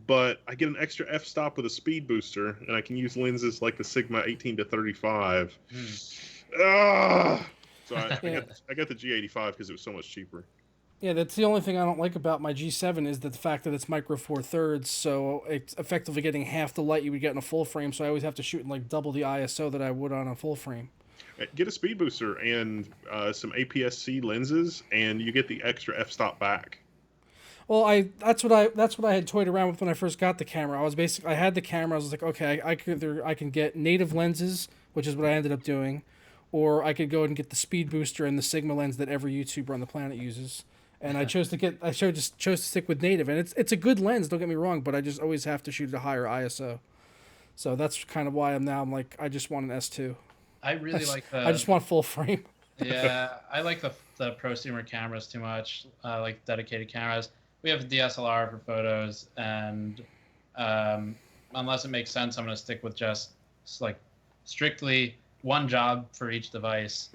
but I get an extra f-stop with a speed booster, and I can use lenses like the Sigma 18 to 35. So I got the G85 because it was so much cheaper. Yeah, that's the only thing I don't like about my G7 is the fact that it's micro four thirds, so it's effectively getting half the light you would get in a full frame, so I always have to shoot in like double the ISO that I would on a full frame. Get a speed booster and some APS-C lenses, and you get the extra f-stop back. Well, that's what I had toyed around with when I first got the camera. I had the camera. I was like, okay, I can get native lenses, which is what I ended up doing, or I could go and get the speed booster and the Sigma lens that every YouTuber on the planet uses. And I chose to stick with native, and it's a good lens. Don't get me wrong, but I just always have to shoot at a higher ISO. So that's kind of why I'm like, I just want an S2. I really like the. I just want full frame. Yeah, I like the prosumer cameras too much. Like dedicated cameras. We have a DSLR for photos, and unless it makes sense, I'm gonna stick with just like strictly one job for each device,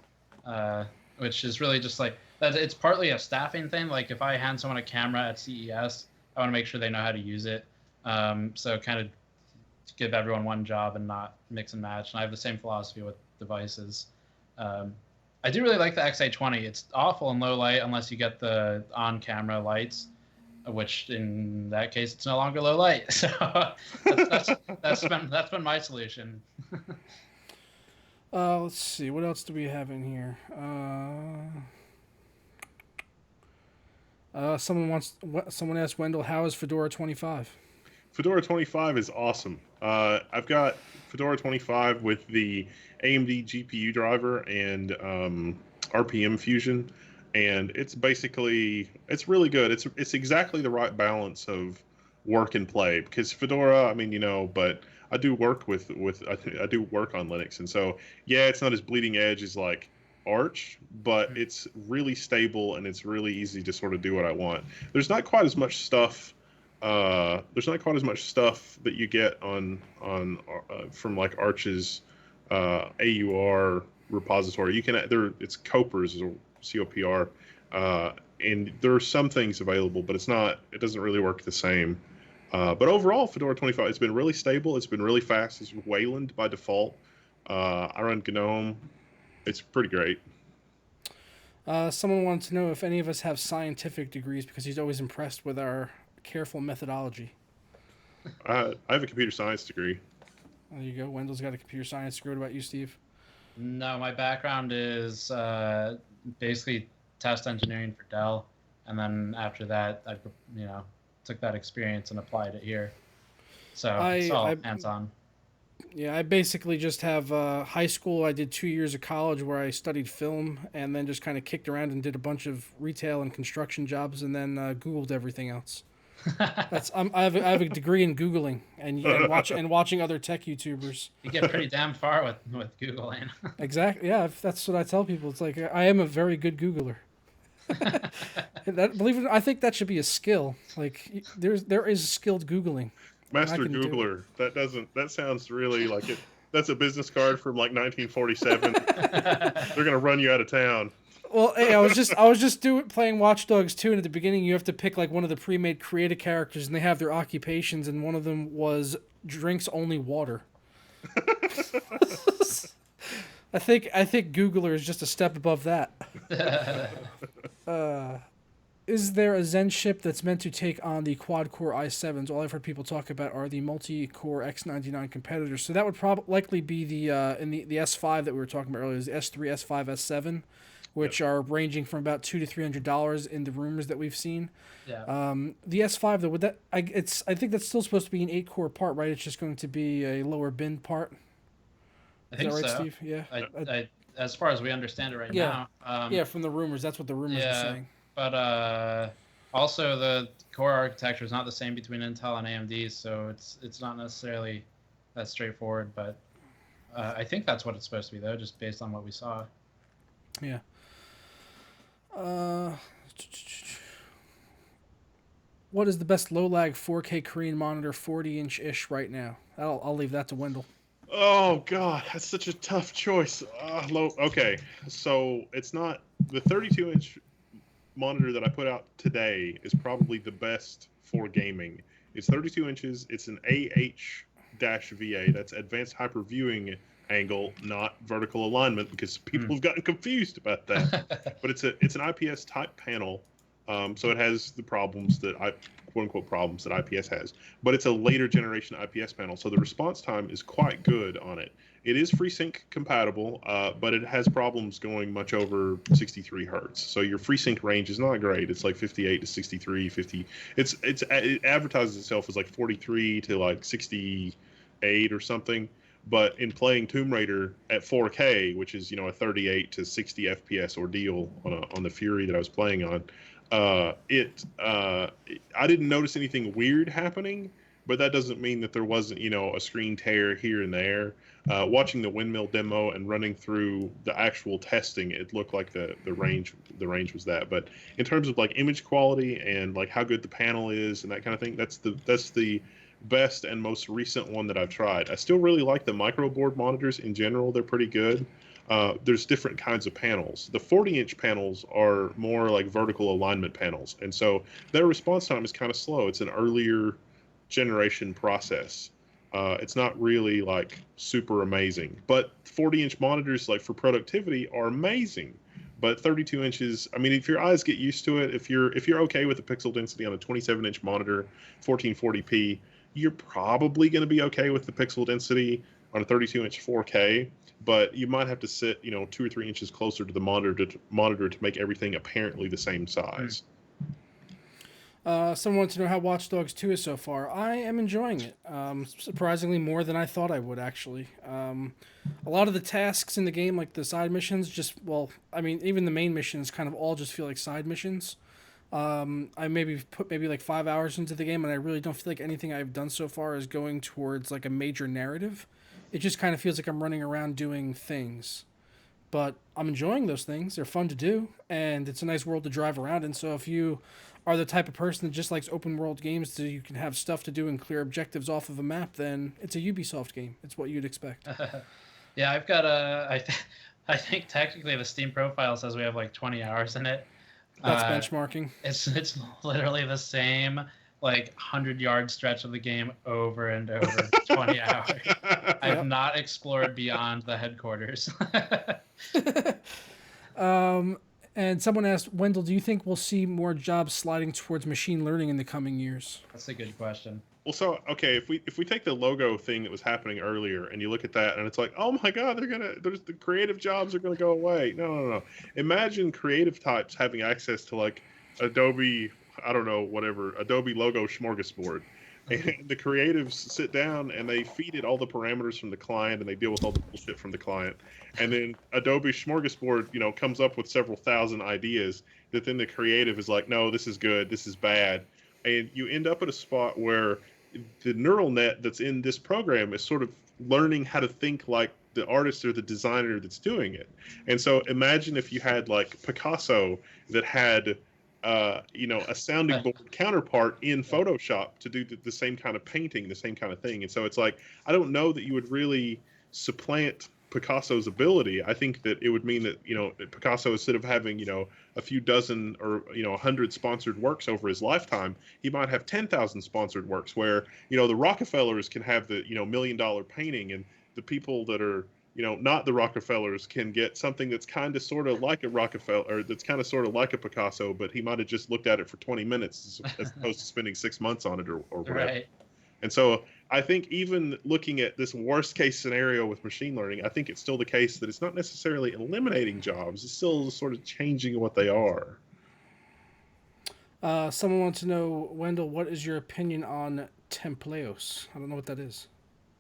which is really just like that. It's partly a staffing thing. Like if I hand someone a camera at CES, I want to make sure they know how to use it. So kind of give everyone one job and not mix and match. And I have the same philosophy with devices. I do really like the XA20. It's awful in low light unless you get the on-camera lights, which in that case it's no longer low light. So that's been my solution. Let's see, what else do we have in here? Someone asked Wendell, how is Fedora 25? Fedora 25 is awesome. I've got Fedora 25 with the AMD GPU driver and RPM Fusion, and it's really good. It's exactly the right balance of work and play, because Fedora, I mean, but I do work I do work on Linux, and so yeah, it's not as bleeding edge as like Arch, but it's really stable and it's really easy to sort of do what I want. There's not quite as much stuff. There's not quite as much stuff that you get on from like Arch's AUR repository. It's Copers or COPR, and there are some things available, but it doesn't really work the same. But overall, Fedora 25, it's been really stable. It's been really fast. It's Wayland by default. I run GNOME. It's pretty great. Someone wanted to know if any of us have scientific degrees, because he's always impressed with our careful methodology. I have a computer science degree. There you go. Wendell's got a computer science degree. What about you, Steve? No, my background is basically test engineering for Dell, and then after that, I took that experience and applied it here. So it's all hands-on. Yeah, I basically just have high school. I did 2 years of college where I studied film, and then just kind of kicked around and did a bunch of retail and construction jobs, and then Googled everything else. I have a degree in Googling and watching other tech YouTubers. You get pretty damn far with Googling. Exactly. Yeah, that's what I tell people. It's like I am a very good Googler. Believe it, I think that should be a skill. Like there is skilled Googling. Master Googler. That sounds really like it. That's a business card from like 1947. They're gonna run you out of town. Well, hey, I was just playing Watch Dogs 2, and at the beginning you have to pick like one of the pre-made creative characters, and they have their occupations, and one of them was drinks only water. I think Googler is just a step above that. Is there a Zen chip that's meant to take on the quad-core i7s? All I've heard people talk about are the multi-core X99 competitors. So that would likely be the S5 that we were talking about earlier, the S3, S5, S7, which are ranging from about $200 to $300 in the rumors that we've seen. Yeah. The S5 though, I think that's still supposed to be an 8-core part, right? It's just going to be a lower bin part. I think Is that right, so. Steve? Yeah. as far as we understand it right Yeah. now. Yeah, from the rumors, that's what the rumors were Yeah, saying. but also the core architecture is not the same between Intel and AMD, so it's not necessarily that straightforward. But I think that's what it's supposed to be, though, just based on what we saw. Yeah. What is the best low lag 4K Korean monitor 40-inch ish right now? I'll leave that to Wendell. Oh God, that's such a tough choice. Okay, so it's not the 32-inch monitor that I put out today is probably the best for gaming. It's 32 inches. It's an AH-VA. That's advanced hyper viewing angle, not vertical alignment, because people have gotten confused about that. But it's an IPS type panel, so it has the problems that quote unquote problems that IPS has. But it's a later generation IPS panel, so the response time is quite good on it. It is FreeSync compatible, but it has problems going much over 63 hertz. So your FreeSync range is not great. It's like 58 to 63, 50. It advertises itself as like 43 to like 68 or something. But in playing Tomb Raider at 4K, which is a 38 to 60 FPS ordeal on the Fury that I was playing on, I didn't notice anything weird happening, but that doesn't mean that there wasn't a screen tear here and there. Watching the windmill demo and running through the actual testing, it looked like the range was that. But in terms of like image quality and like how good the panel is and that kind of thing, that's the best and most recent one that I've tried. I still really like the microboard monitors in general. They're pretty good. There's different kinds of panels. The 40-inch panels are more like vertical alignment panels, and so their response time is kind of slow. It's an earlier generation process. It's not really like super amazing, but 40-inch monitors, like for productivity, are amazing. But 32 inches, I mean, if your eyes get used to it, if you're okay with the pixel density on a 27-inch monitor, 1440p, you're probably going to be okay with the pixel density on a 32-inch 4K. But you might have to sit 2 or 3 inches closer to the monitor to make everything apparently the same size. Someone wants to know how Watch Dogs 2 is so far. I am enjoying it. Surprisingly more than I thought I would, actually. A lot of the tasks in the game, like the side missions, even the main missions kind of all just feel like side missions. I maybe put like 5 hours into the game, and I really don't feel like anything I've done so far is going towards like a major narrative. It just kind of feels like I'm running around doing things. But I'm enjoying those things. They're fun to do, and it's a nice world to drive around in. So if you are the type of person that just likes open world games so you can have stuff to do and clear objectives off of a map, then it's a Ubisoft game. It's what you'd expect. Yeah, I've got I think technically the Steam profile says we have like 20 hours in it. That's benchmarking. It's literally the same like 100-yard stretch of the game over and over, 20 hours. I've not explored beyond the headquarters. And someone asked, Wendell, do you think we'll see more jobs sliding towards machine learning in the coming years? That's a good question. Well, so okay, if we take the logo thing that was happening earlier and you look at that and it's like, oh my God, there's the creative jobs are gonna go away. No. Imagine creative types having access to like Adobe, I don't know, whatever, Adobe logo smorgasbord. And the creatives sit down and they feed it all the parameters from the client and they deal with all the bullshit from the client. And then Adobe smorgasbord, comes up with several thousand ideas that then the creative is like, no, this is good, this is bad. And you end up at a spot where the neural net that's in this program is sort of learning how to think like the artist or the designer that's doing it. And so imagine if you had like Picasso that had a sounding board counterpart in Photoshop to do the same kind of painting, the same kind of thing. And so it's like, I don't know that you would really supplant Picasso's ability. I think that it would mean that, that Picasso, instead of having, a few dozen or, 100 sponsored works over his lifetime, he might have 10,000 sponsored works where, the Rockefellers can have the, $1 million painting, and the people that are, not the Rockefellers can get something that's kind of sort of like a Rockefeller, or that's kind of sort of like a Picasso, but he might have just looked at it for 20 minutes as opposed to spending 6 months on it or whatever. Right. And so I think even looking at this worst case scenario with machine learning, I think it's still the case that it's not necessarily eliminating jobs. It's still sort of changing what they are. Someone wants to know, Wendell, what is your opinion on Templeos? I don't know what that is.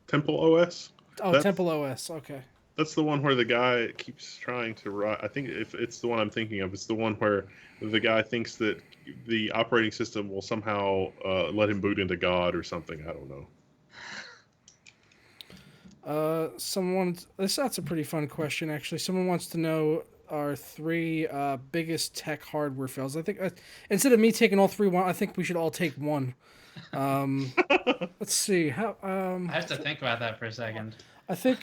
Temple OS? Oh, Temple OS. Okay. That's the one where the guy keeps trying to write. I think if it's the one I'm thinking of, it's the one where the guy thinks that the operating system will somehow let him boot into God or something. I don't know. That's a pretty fun question actually. Someone wants to know our three biggest tech hardware fails. I think instead of me taking all three, I think we should all take one. Let's see how. I have to think about that for a second. I think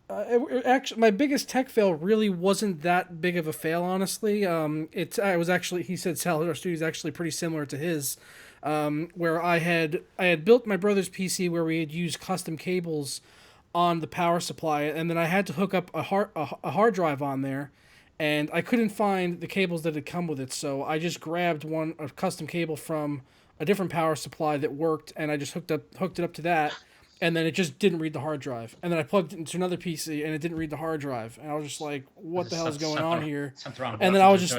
actually my biggest tech fail really wasn't that big of a fail, honestly. I was actually he said Salvador Studio is actually pretty similar to his, where I had built my brother's PC where we had used custom cables on the power supply, and then I had to hook up a hard drive on there, and I couldn't find the cables that had come with it, so I just grabbed a custom cable from a different power supply that worked, and I just hooked it up to that, and then it just didn't read the hard drive, and then I plugged it into another PC, and it didn't read the hard drive, and I was just like, "What the hell is going on here?" Something wrong. And then I was just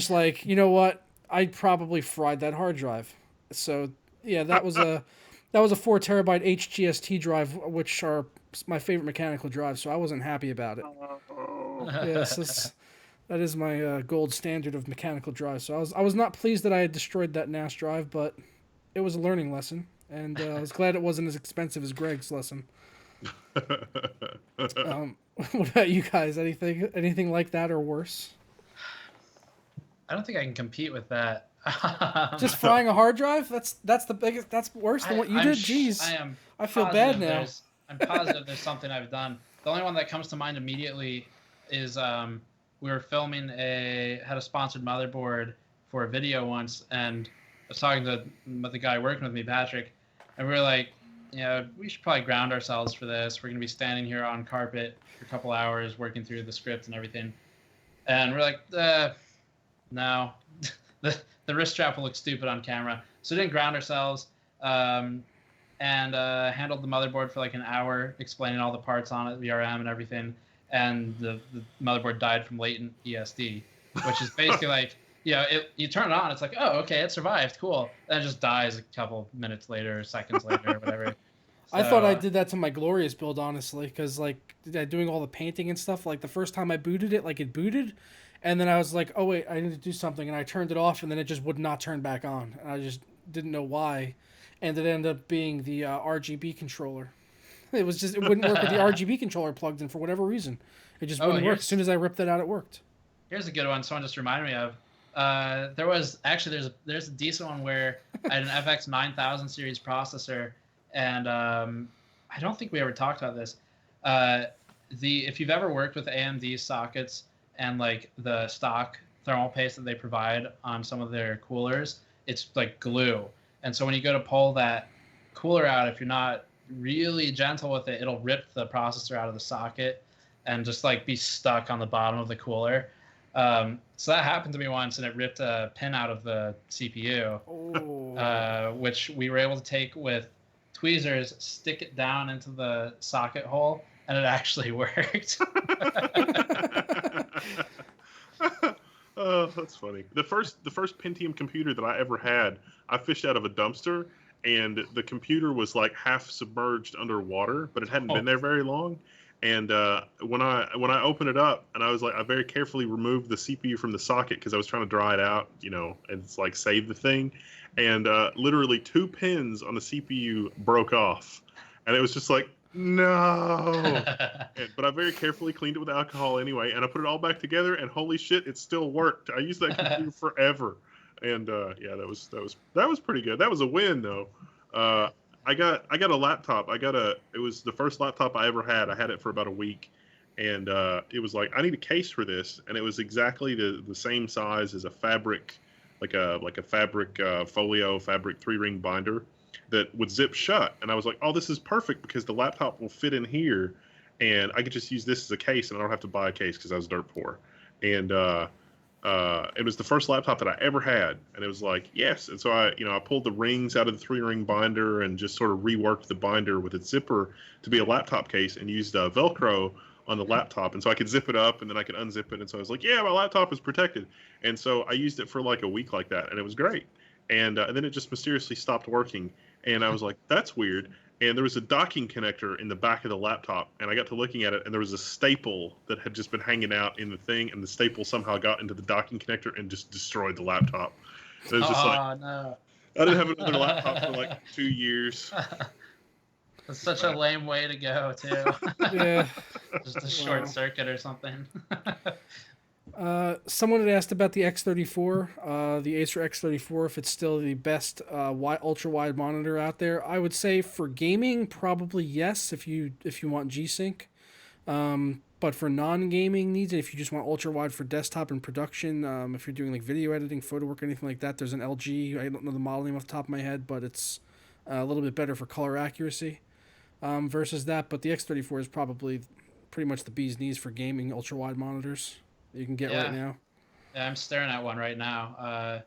like, you know what? I probably fried that hard drive. So yeah, that was a 4 TB HGST drive, which are my favorite mechanical drives. So I wasn't happy about it. Yes, that is my gold standard of mechanical drives. So I was not pleased that I had destroyed that NAS drive, but it was a learning lesson, and I was glad it wasn't as expensive as Greg's lesson. What about you guys? Anything like that or worse? I don't think I can compete with that. Just frying a hard drive? That's the biggest. That's worse than what you did. Jeez, I feel bad now. I'm positive there's something I've done. The only one that comes to mind immediately is we were filming had a sponsored motherboard for a video once, and I was talking to the guy working with me, Patrick, and we were like, yeah, we should probably ground ourselves for this. We're gonna be standing here on carpet for a couple hours working through the script and everything, and we're like, no. The wrist strap will look stupid on camera. So we didn't ground ourselves, and handled the motherboard for like an hour, explaining all the parts on it, VRM and everything. And the motherboard died from latent ESD, which is basically like, you turn it on, it's like, oh, okay, it survived, cool. And it just dies a couple minutes later, or seconds later, or whatever. So, I thought I did that to my Glorious build, honestly, because like doing all the painting and stuff, like the first time I booted it, like it booted. And then I was like, oh, wait, I need to do something. And I turned it off, and then it just would not turn back on. And I just didn't know why. And it ended up being the RGB controller. It wouldn't work with the RGB controller plugged in for whatever reason. It just wouldn't work. As soon as I ripped that out, it worked. Here's a good one someone just reminded me of. There's a decent one where I had an FX 9000 series processor, and I don't think we ever talked about this. If you've ever worked with AMD sockets, and like the stock thermal paste that they provide on some of their coolers, it's like glue. And so when you go to pull that cooler out, if you're not really gentle with it, it'll rip the processor out of the socket and just like be stuck on the bottom of the cooler. So that happened to me once, and it ripped a pin out of the CPU, which we were able to take with tweezers, stick it down into the socket hole, and it actually worked. Oh, that's funny. The first Pentium computer that I ever had, I fished out of a dumpster, and the computer was like half submerged underwater, but it hadn't been there very long. And when I opened it up, and I very carefully removed the CPU from the socket because I was trying to dry it out, and it's like save the thing, and literally 2 pins on the CPU broke off, and it was just like, no. But I very carefully cleaned it with alcohol anyway, and I put it all back together, and holy shit, it still worked. I used that computer forever, and yeah, that was pretty good. That was a win though. I got a laptop. It was the first laptop I ever had. I had it for about a week, and it was like, I need a case for this, and it was exactly the same size as a fabric, like a fabric folio, fabric 3-ring binder that would zip shut. And I was like, oh, this is perfect because the laptop will fit in here, and I could just use this as a case, and I don't have to buy a case because I was dirt poor. And it was the first laptop that I ever had, and it was like, yes. And so I pulled the rings out of the 3-ring binder and just sort of reworked the binder with its zipper to be a laptop case, and used Velcro on the laptop, and so I could zip it up and then I could unzip it. And so I was like, yeah, my laptop is protected. And so I used it for like a week like that, and it was great. And then it just mysteriously stopped working, and I was like, that's weird. and there was a docking connector in the back of the laptop, and I got to looking at it, and there was a staple that had just been hanging out in the thing, and the staple somehow got into the docking connector and just destroyed the laptop. It was just like, no. I didn't have another laptop for like 2 years. That's such a lame way to go, too. Yeah. Just a short circuit or something. Someone had asked about the X34, the Acer X34, if it's still the best ultra-wide monitor out there. I would say for gaming, probably yes, if you want G-Sync. But for non-gaming needs, if you just want ultra-wide for desktop and production, if you're doing like video editing, photo work, anything like that, there's an LG. I don't know the model name off the top of my head, but it's a little bit better for color accuracy versus that. But the X34 is probably pretty much the bee's knees for gaming ultra-wide monitors that you can get right now. Yeah, I'm staring at one right now.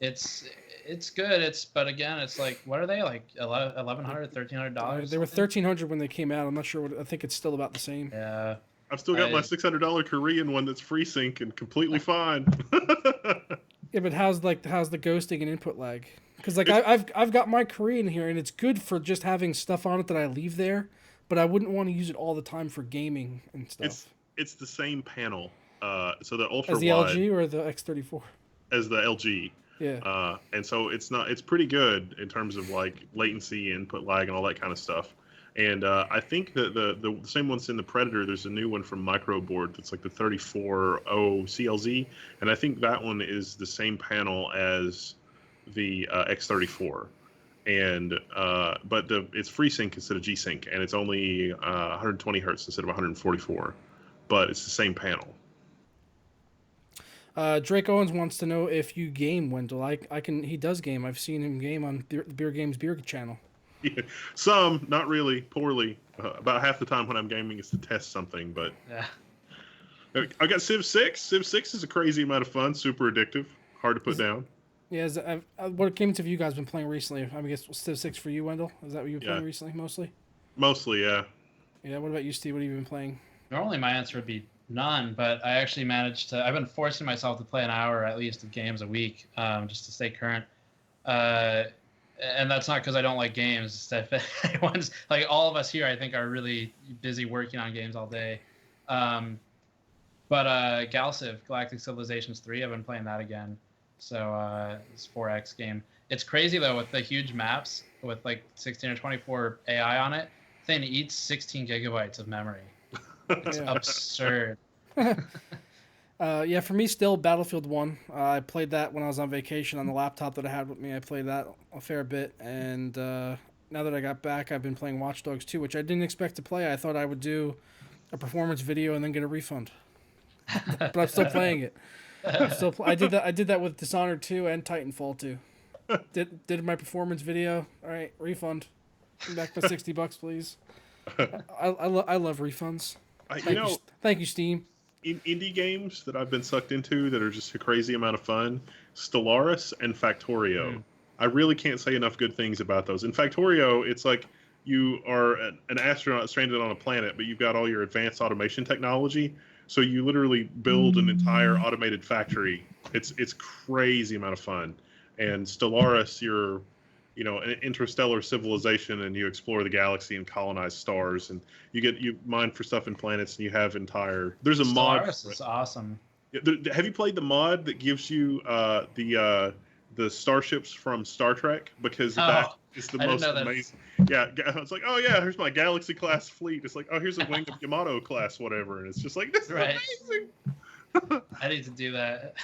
It's good. But again, it's like, what are they, like $1,100, $1,300? They were $1,300 when they came out. I'm not sure I think it's still about the same. Yeah. I've still got my $600 Korean one that's FreeSync and completely fine. Yeah, but how's the ghosting and input lag? Because like I've got my Korean here, and it's good for just having stuff on it that I leave there, but I wouldn't want to use it all the time for gaming and stuff. It's the same panel. So the ultra as the wide LG or the X34? As the LG. Yeah. And so it's pretty good in terms of like latency, input lag, and all that kind of stuff. And I think that the same one's in the Predator. There's a new one from Microboard that's like the 340 CLZ, and I think that one is the same panel as the X34. And but it's FreeSync instead of G-Sync, and it's only 120 hertz instead of 144, but it's the same panel. Drake Owens wants to know if you game, Wendell. He does game. I've seen him game on the Beer Games Beer channel. Yeah, some, not really, poorly. About half the time when I'm gaming is to test something, but yeah. I got Civ 6. Civ 6 is a crazy amount of fun, super addictive, hard to put down. Yeah, what games have you guys been playing recently? I guess Civ 6 for you, Wendell? Is that what you've been playing recently, mostly? Mostly, yeah. Yeah, what about you, Steve? What have you been playing? Normally my answer would be none, but I actually managed to... I've been forcing myself to play an hour at least of games a week, just to stay current. And that's not because I don't like games. Everyone's like, all of us here, I think, are really busy working on games all day. But Galciv, Galactic Civilizations 3, I've been playing that again. So it's 4X game. It's crazy though, with the huge maps with like 16 or 24 AI on it. Thing eats 16 gigabytes of memory. It's absurd. Yeah, for me, still Battlefield 1. I played that when I was on vacation on the laptop that I had with me. I played that a fair bit, and now that I got back, I've been playing Watch Dogs 2, which I didn't expect to play. I thought I would do a performance video and then get a refund, but I'm still playing it. I did that with Dishonored 2 and Titanfall 2. Did my performance video. All right, refund. Come back for $60, please. I love refunds. Thank you, Steam. Indie games that I've been sucked into that are just a crazy amount of fun, Stellaris and Factorio. I really can't say enough good things about those. In Factorio, it's like you are an astronaut stranded on a planet, but you've got all your advanced automation technology. So you literally build an entire automated factory. It's crazy amount of fun. And Stellaris, you're an interstellar civilization, and you explore the galaxy and colonize stars, and you mine for stuff in planets, and you have there's a mod. Stellaris is awesome. Have you played the mod that gives you the starships from Star Trek? Because that is the most amazing. Yeah, it's like, oh yeah, here's my Galaxy class fleet. It's like, oh, here's a wing of Yamato class whatever, and it's just like, this is amazing. I need to do that.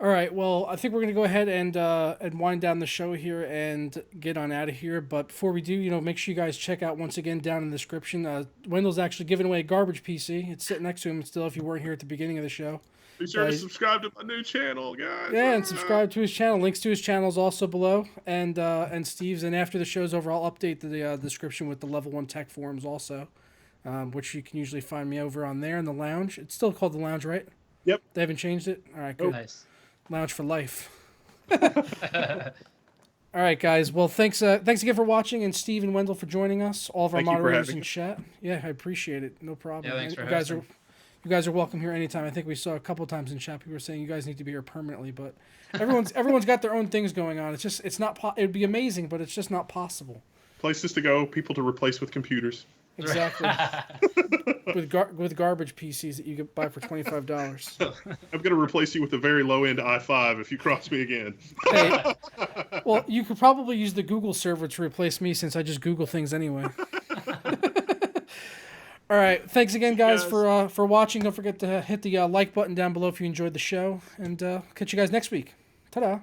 All right, well, I think we're going to go ahead and wind down the show here and get on out of here. But before we do, make sure you guys check out, once again, down in the description. Wendell's actually giving away a garbage PC. It's sitting next to him still if you weren't here at the beginning of the show. Be sure to subscribe to my new channel, guys. Yeah, and subscribe to his channel. Links to his channel is also below, and Steve's. And after the show's over, I'll update the description with the Level 1 Tech forums also, which you can usually find me over on there in the lounge. It's still called the lounge, right? Yep. They haven't changed it? All right, good. Nice. Lounge for life. All right, guys. Well, thanks again for watching, and Steve and Wendell for joining us. All of our moderators in chat. Yeah, I appreciate it. No problem. Yeah, thanks for you guys hosting. You guys are welcome here anytime. I think we saw a couple times in chat people were saying you guys need to be here permanently, but everyone's got their own things going on. It's not it'd be amazing, but it's just not possible. Places to go, people to replace with computers. Exactly. with garbage PCs that you could buy for $25. I'm gonna replace you with a very low end i5 if you cross me again. Hey, well, you could probably use the Google server to replace me since I just Google things anyway. All right, thanks again, guys, for watching. Don't forget to hit the like button down below if you enjoyed the show, and catch you guys next week. Ta-da!